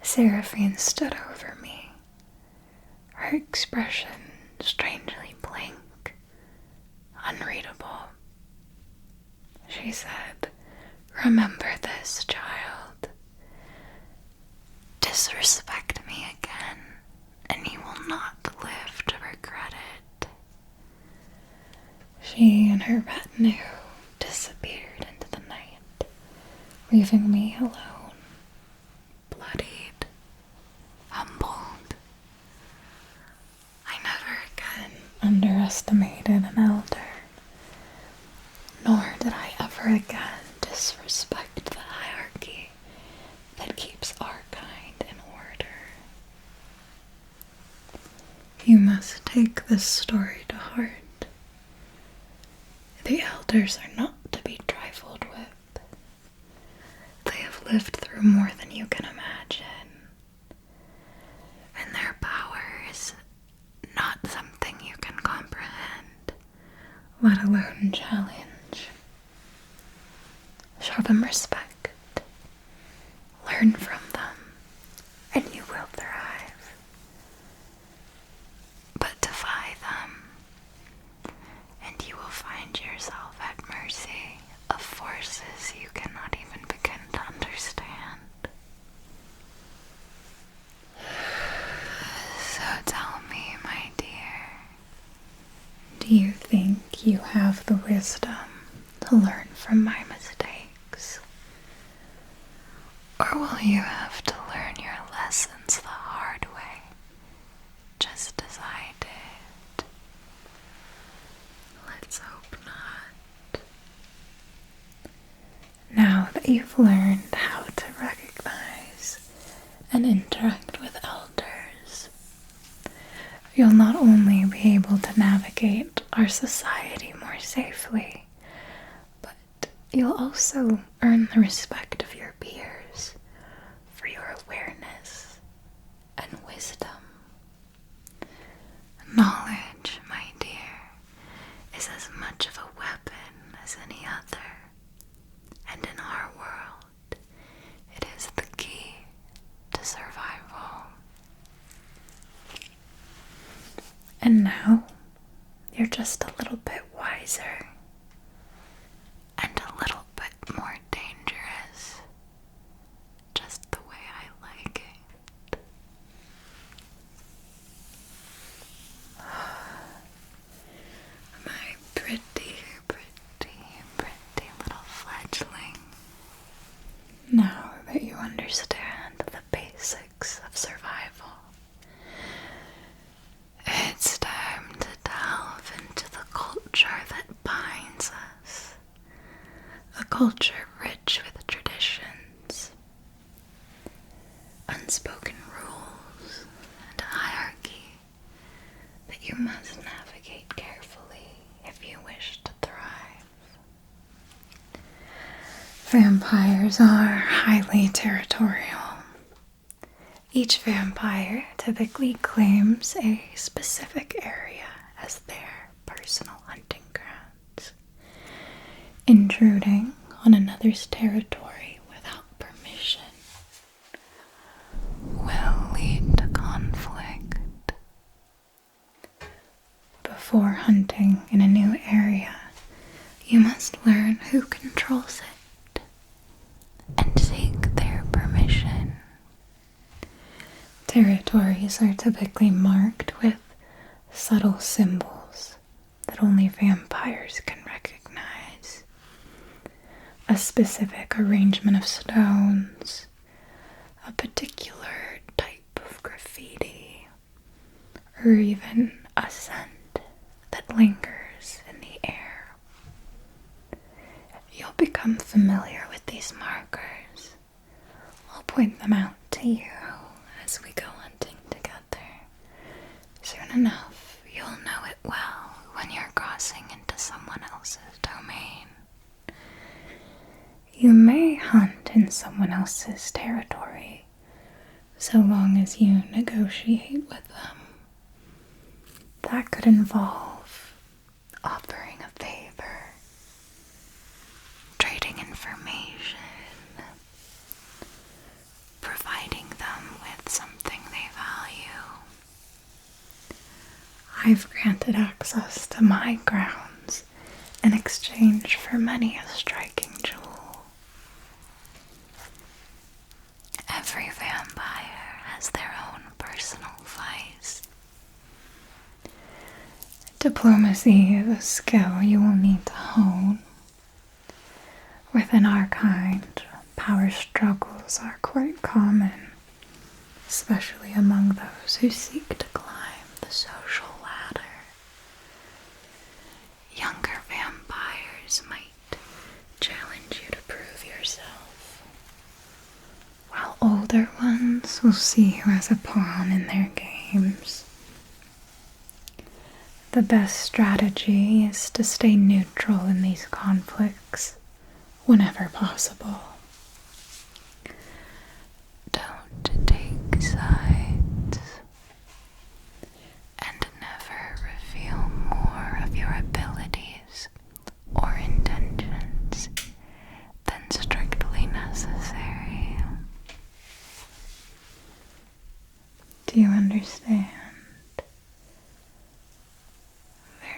Seraphine stood over me, her expression strangely blank, unreadable. She said, "Remember this, child. Disrespect me again, and you will not live to regret it." She and her retinue disappeared into the night, leaving me alone, bloodied, humbled. I never again underestimated an elder, nor did I ever again disrespect the hierarchy that keeps our kind in order. You must take this story to heart. The elders are not to be trifled with. They have lived through more than you can imagine, and their power is not something you can comprehend, let alone challenge. Show them respect, learn from them, and you will thrive. But defy them, and you will find yourself at mercy of forces you cannot even begin to understand. So tell me, my dear, do you think you have the wisdom to learn from my mistakes? Or will you have to learn your lessons the hard way, just as I did? Let's hope not. Now that you've learned how to recognize and interact with elders, you'll not only be able to navigate our society more safely, but you'll also earn the respect of your peers for your awareness and wisdom. Knowledge, my dear, is as much of a weapon as any other, and in our world, it is the key to survival. And now, you're just a little bit wiser, and a little bit more dangerous, just the way I like it. My pretty, pretty, pretty little fledgling. Now that you understand the basics of survival, it's time to delve into the culture that binds us. A culture rich with traditions, unspoken rules, and hierarchy that you must navigate. if you wish to thrive. Vampires are highly territorial. Each vampire typically claims a specific area as their personal hunting grounds. Intruding on another's territory without permission will lead to conflict. Before hunting in a new area, you must learn who controls it and seek their permission. Territories are typically marked with subtle symbols that only vampires can recognize. A specific arrangement of stones, a particular type of graffiti, or even a scent that lingers in the air. You'll become familiar with these markers. I'll point them out to you as we go hunting together. Soon enough, you'll know it well when you're crossing into someone else's domain. You may hunt in someone else's territory, so long as you negotiate with them. That could involve offering a favor, trading information, providing them with something they value. I've granted access to my grounds in exchange for many a striking jewel. Every vampire has their own personal vice. Diplomacy is a skill you will need to hone. Within our kind, power struggles are quite common, especially among those who seek to climb the social ladder. Younger vampires might challenge you to prove yourself, while older ones will see you as a pawn in their games. The best strategy is to stay neutral in these conflicts whenever possible. Don't take sides, and never reveal more of your abilities or intentions than strictly necessary. Do you understand?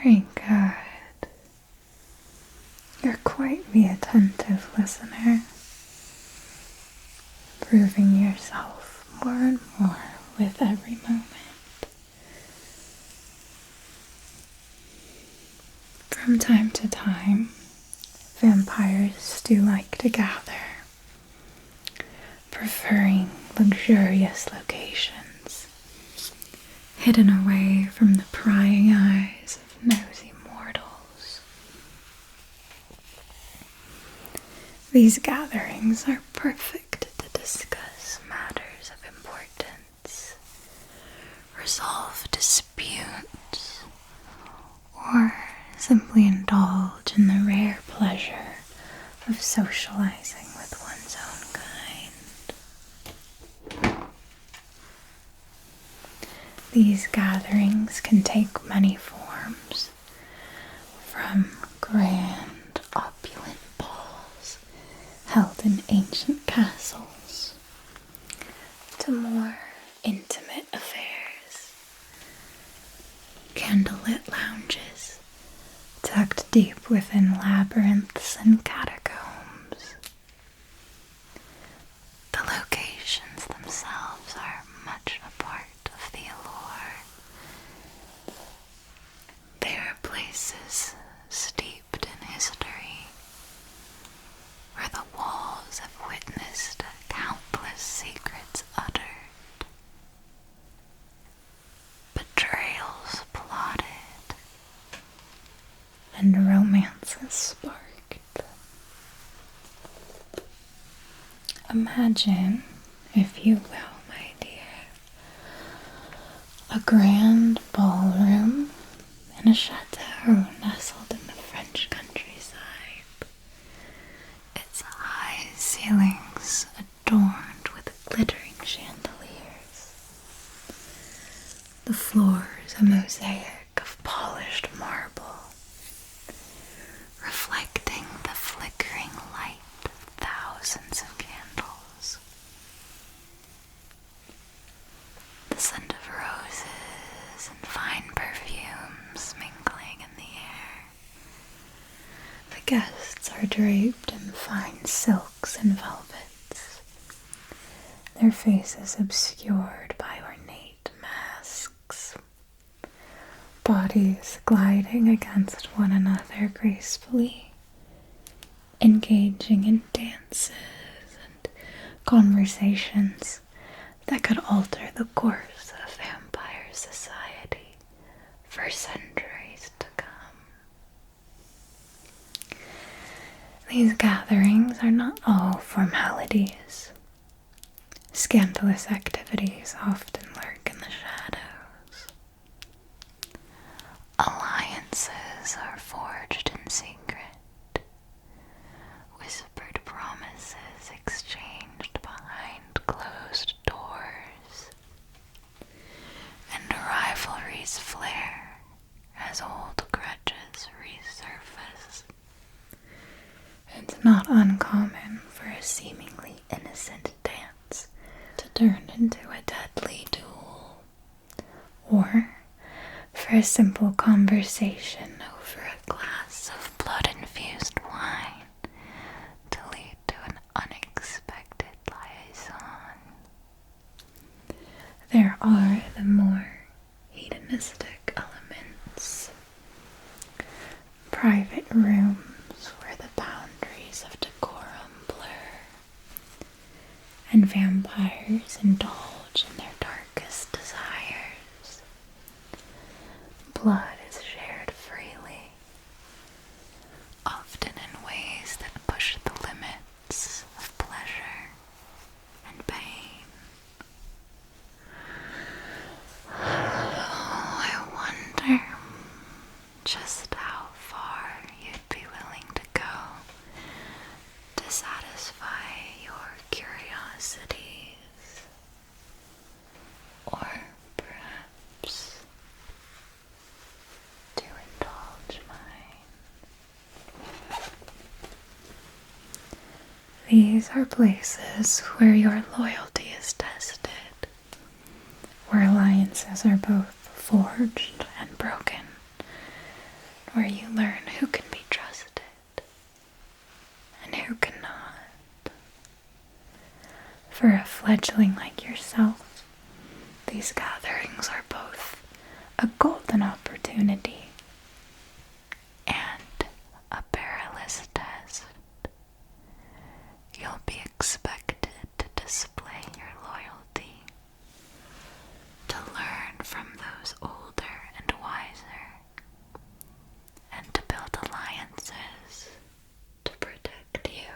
Very good. You're quite the attentive listener, proving yourself more and more with every moment. From time to time, vampires do like to gather, preferring luxurious locations, hidden away from the prying eyes of nosy mortals. These gatherings are perfect to discuss matters of importance, resolve disputes, or simply indulge in the rare pleasure of socializing with one's own kind. These gatherings can take many forms, from grand, opulent balls held in ancient castles to more intimate affairs, candlelit lounges tucked deep within labyrinths and catacombs. The locations themselves are much a part of the allure. They are places steeped in history, where the walls have witnessed countless secrets uttered, betrayals plotted, and romances sparked. Imagine, if you will, my dear, a grand ballroom in a chateau nestled in The floor is a mosaic of polished marble, reflecting the flickering light of thousands of candles. The scent of roses and fine perfumes mingling in the air. The guests are draped in fine silks and velvets, their faces obscured by ornate masks, bodies gliding against one another gracefully, engaging in dances and conversations that could alter the course of vampire society for centuries to come. These gatherings are not all formalities. Scandalous activities often lurk in the shadows. Alliances are forged in secret, whispered promises exchanged behind closed doors, and rivalries flare as old grudges resurface. It's not uncommon for a seemingly innocent dance to turn into a deadly duel, or for a simple conversation over a glass of blood-infused wine to lead to an unexpected liaison. There are the more hedonistic elements, private rooms where the boundaries of decorum blur, and vampires indulge in their darkest desires. Blood is shared freely, Often in ways that push the limits of pleasure and pain. Oh, I wonder just how far you'd be willing to go to satisfy your curiosities, or perhaps to indulge mine. These are places where your loyalty is tested, where alliances are both forged and broken, where you learn who can be trusted and who cannot. For a fledgling like yourself, these gatherings are both a golden opportunity And a perilous test. You'll be expected to display your loyalty, to learn from those older and wiser, and to build alliances to protect you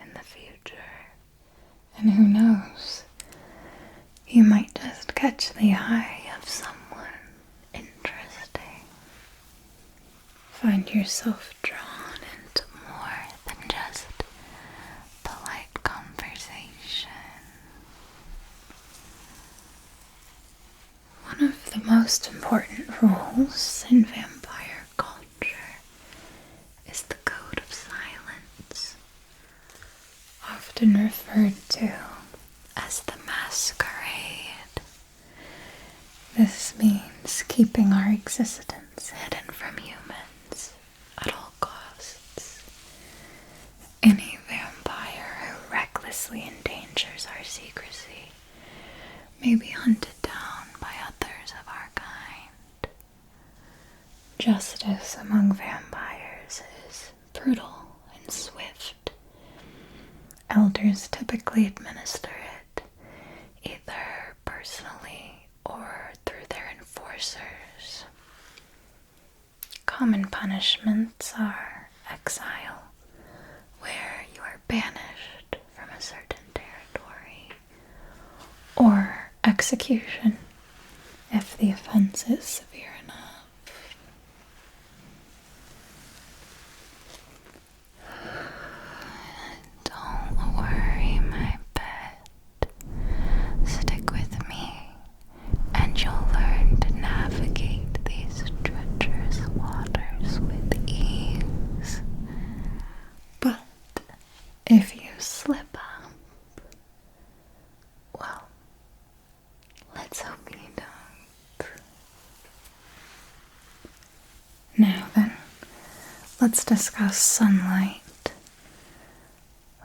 in the future. And who knows, you might just catch the eye of someone interesting. Find yourself drawn into More than just polite conversation. one of the most important rules in vampire culture is the code of silence, often referred to As the masquerade, This means keeping our existence hidden from humans at all costs. Any vampire who recklessly endangers our secrecy may be hunted down by others of our kind. Justice among vampires is brutal and swift. Elders typically administer it, either personally or through their enforcers. Common punishments are exile, where you are banished from a certain territory, or execution, if the offense is severe enough. don't worry, my pet. Stick with me, and you'll learn let's discuss sunlight,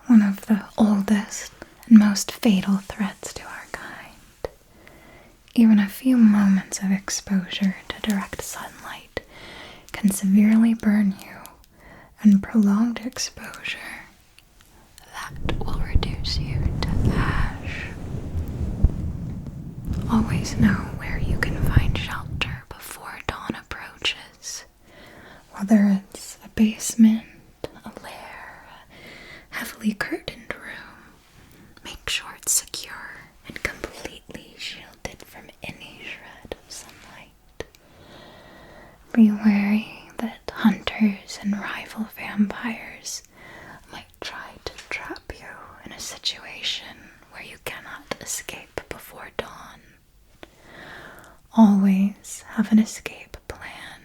one of the oldest and most fatal threats to our kind. Even a few moments of exposure to direct sunlight can severely burn you, and prolonged exposure, that will reduce you to ash. Always know where you can find shelter before dawn approaches. Whether it's a basement, a lair, a heavily curtained room, make sure it's secure and completely shielded from any shred of sunlight. Be wary that hunters and rival vampires might try to trap you in a situation where you cannot escape before dawn. Always have an escape plan,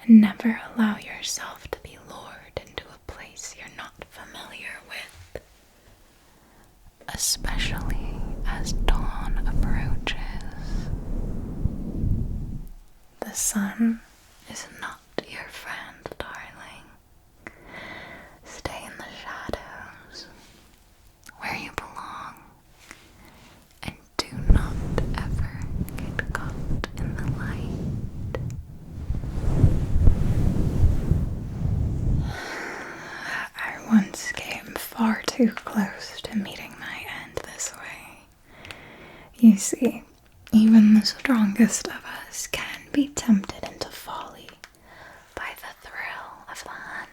and never allow yourself to be lured into a place you're not familiar with, especially as dawn approaches. The sun is not your friend, darling. Stay in the shadows, where you belong, and do not ever get caught in the light. I once came far too close to meeting my end this way. You see, even the strongest of us can be tempted into folly by the thrill of the hunt.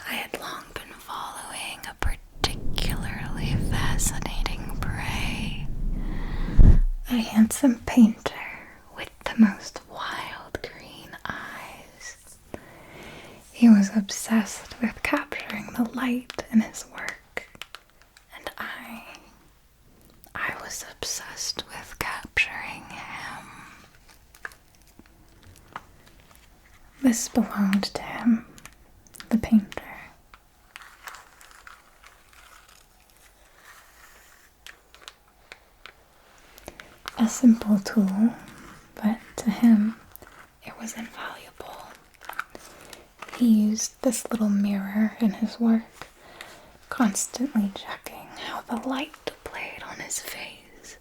I had long been following a particularly fascinating prey, a handsome painter with the most wild green eyes. He was obsessed with capturing the light in his work, and I was obsessed with capturing him. This belonged to him, the painter. A simple tool, but to him it was invaluable. He used this little mirror in his work, constantly checking how the light played on his face,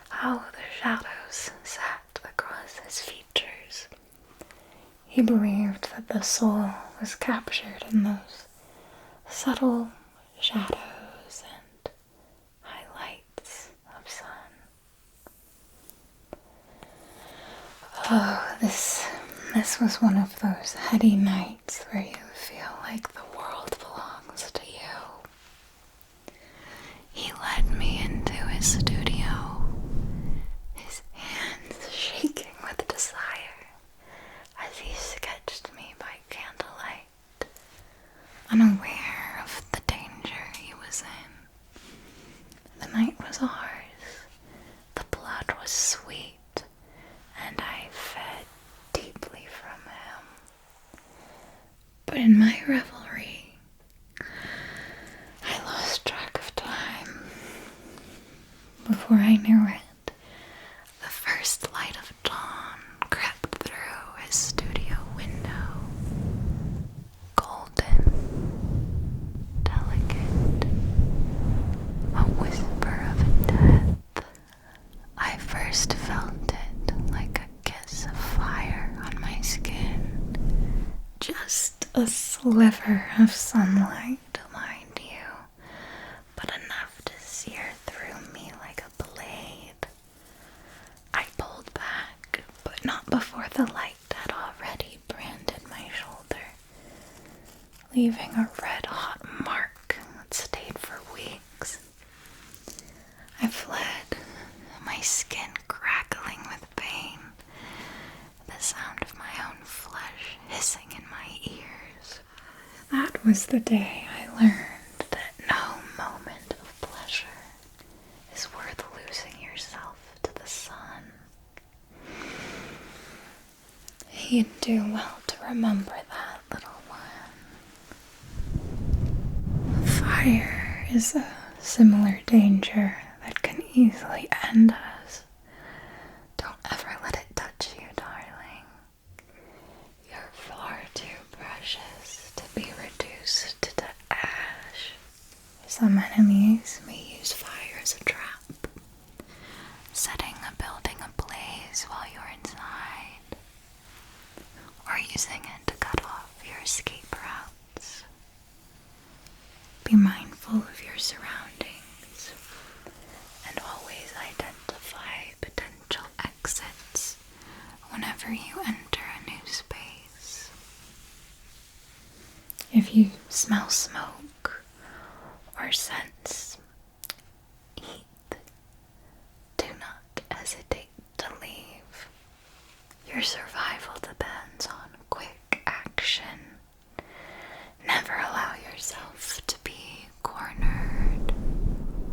how the shadows sat across his features. He believed that the soul was captured in those subtle shadows and highlights of sun. Oh, this was one of those heady nights where you feel like the world belongs to you. He led me into his studio, his hands shaking with desire as he sketched me by candlelight, unaware of the danger he was in. The night was ours, the blood was sweet, and I fed deeply from him. But in my revelry, I lost track of time. Before I knew it, the first light of dawn crept through his studio window. Golden, delicate, a whisper of death. I first felt it like a kiss of fire on my skin. Just a sliver of sunlight, mind you, but enough to sear through me like a blade. I pulled back, but not before the light had already branded my shoulder, leaving a red-hot mark that stayed for weeks. I fled, my skin crackling with pain, the sound of my own flesh hissing in my ears. That was the day I learned that no moment of pleasure is worth losing yourself to the sun. You'd do well to remember that, little one. Fire is a similar danger that can easily end us. Don't ever let it touch you, darling. You're far Some enemies may use fire as a trap, setting a building ablaze while you're inside, or using it to cut off your escape routes. Be mindful of your surroundings And always identify potential exits whenever you enter a new space. if you smell smoke or sense heat. Do not hesitate to leave. Your survival depends on quick action. Never allow yourself to be cornered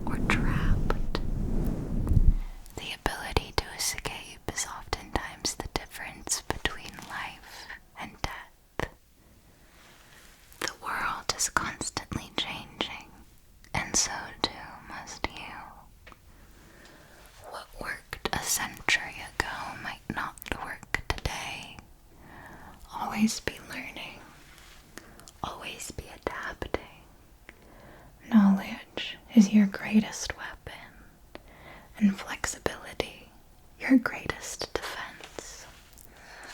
or trapped. The ability to escape is oftentimes the difference between life and death. The world is constantly changing, and so too must you. What worked a century ago might not work today. Always be learning. Always be adapting. Knowledge is your greatest weapon, and flexibility your greatest defense.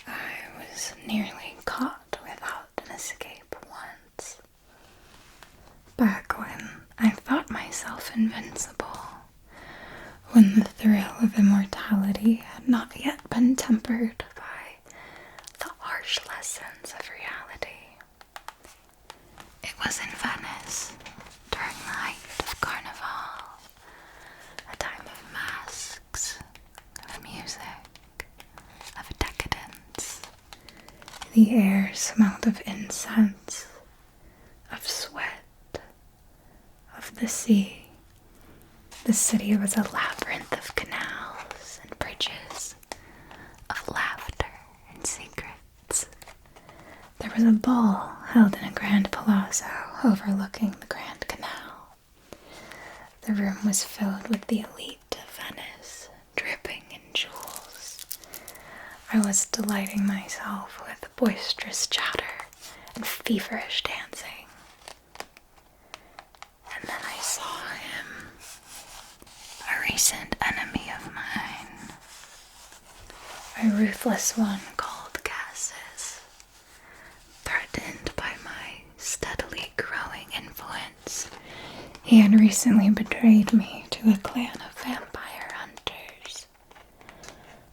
I was nearly caught without an escape once. Back when I thought myself invincible, when the thrill of immortality had not yet been tempered by the harsh lessons of reality. It was in Venice, during the height of Carnival, a time of masks, of music, of decadence. The air smelled of incense, of sweat, of the sea. The city was a labyrinth of canals and bridges, Of laughter and secrets. There was a ball held in a grand palazzo overlooking the Grand Canal. The room was filled with the elite of Venice, dripping in jewels. I was delighting myself with boisterous chatter and feverish dancing. And then I saw him, A recent enemy of mine. a ruthless one Called Cassis. Threatened by my steadily growing influence. He had recently betrayed me to a clan of vampire hunters.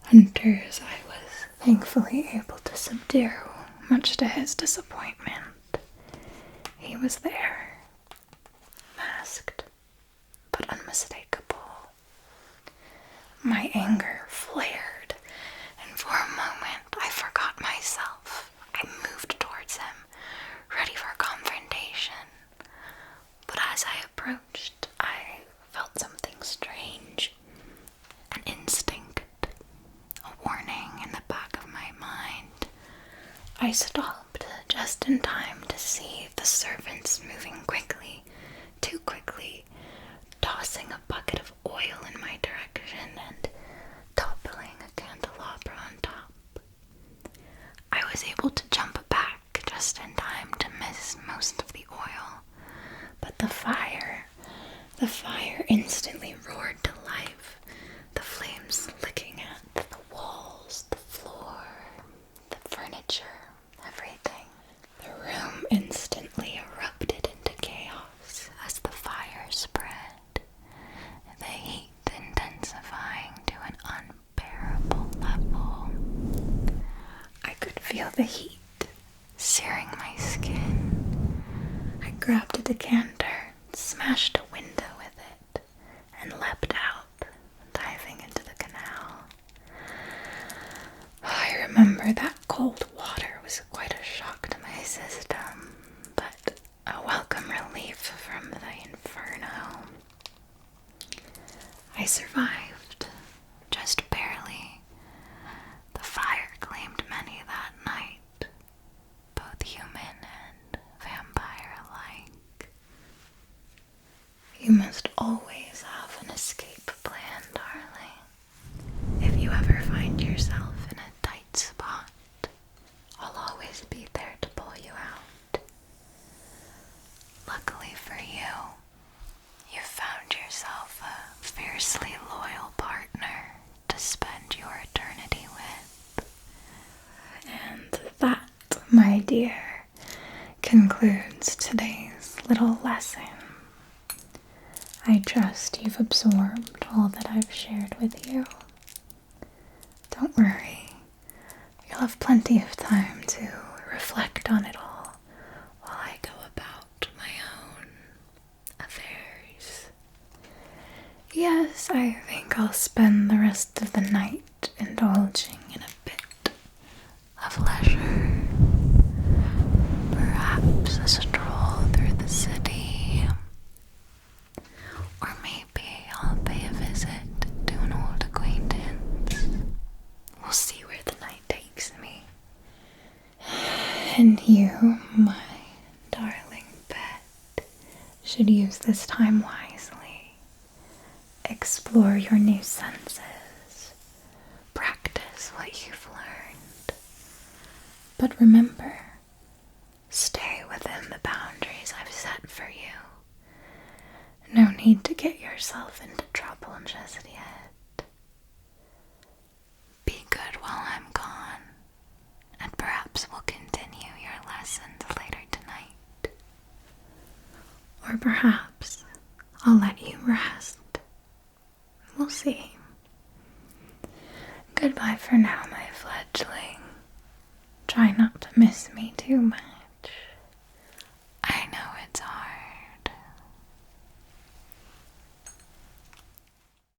Hunters I was thankfully able to subdue, much to his disappointment. He was there, masked, but unmistakable. My anger flared, And for a moment I forgot myself. I moved towards him, ready for confrontation. But as I approached, I felt something strange. An instinct, a warning in the back of my mind. I stopped just in time to see the servants moving quickly, too quickly, tossing a bucket of oil in my direction and toppling a candelabra on top. I was able to jump back just in time to miss most of the oil. But the fire instantly roared to life, the flames licking at the walls, the floor, the furniture, everything. The room instantly erupted into chaos. As the fire spread, the heat intensifying to an unbearable level, I could feel the heat. searing my skin. I grabbed a decanter, smashed a window with it, and leapt out, diving into the canal. I remember that cold water was quite a shock to my system, but a welcome relief from the inferno. I survived. Just barely. The fire claimed many that night, both human and vampire alike. You must always have an escape plan, darling. If you ever find yourself in a tight spot, I'll always be there to pull you out. Luckily for you, fiercely loyal partner to spend your eternity with. And that, my dear, concludes today's little lesson. I trust you've absorbed all that I've shared with you. Don't worry, you'll have plenty of time to reflect on it all while I go about my own affairs. Yes, I think I'll spend the rest of the night indulging in a bit of leisure. Perhaps a stroll through the city. Or maybe I'll pay a visit to an old acquaintance. We'll see where the night takes me. And you, my darling pet, should use this time wisely. Explore your new senses. Practice what you've learned. But remember, stay within the boundaries I've set for you. No need to get yourself into trouble just yet. Be good while I'm gone, and perhaps we'll continue your lessons later tonight. Or perhaps I'll let you rest. We'll see. Goodbye for now, my fledgling. Try not to miss me too much.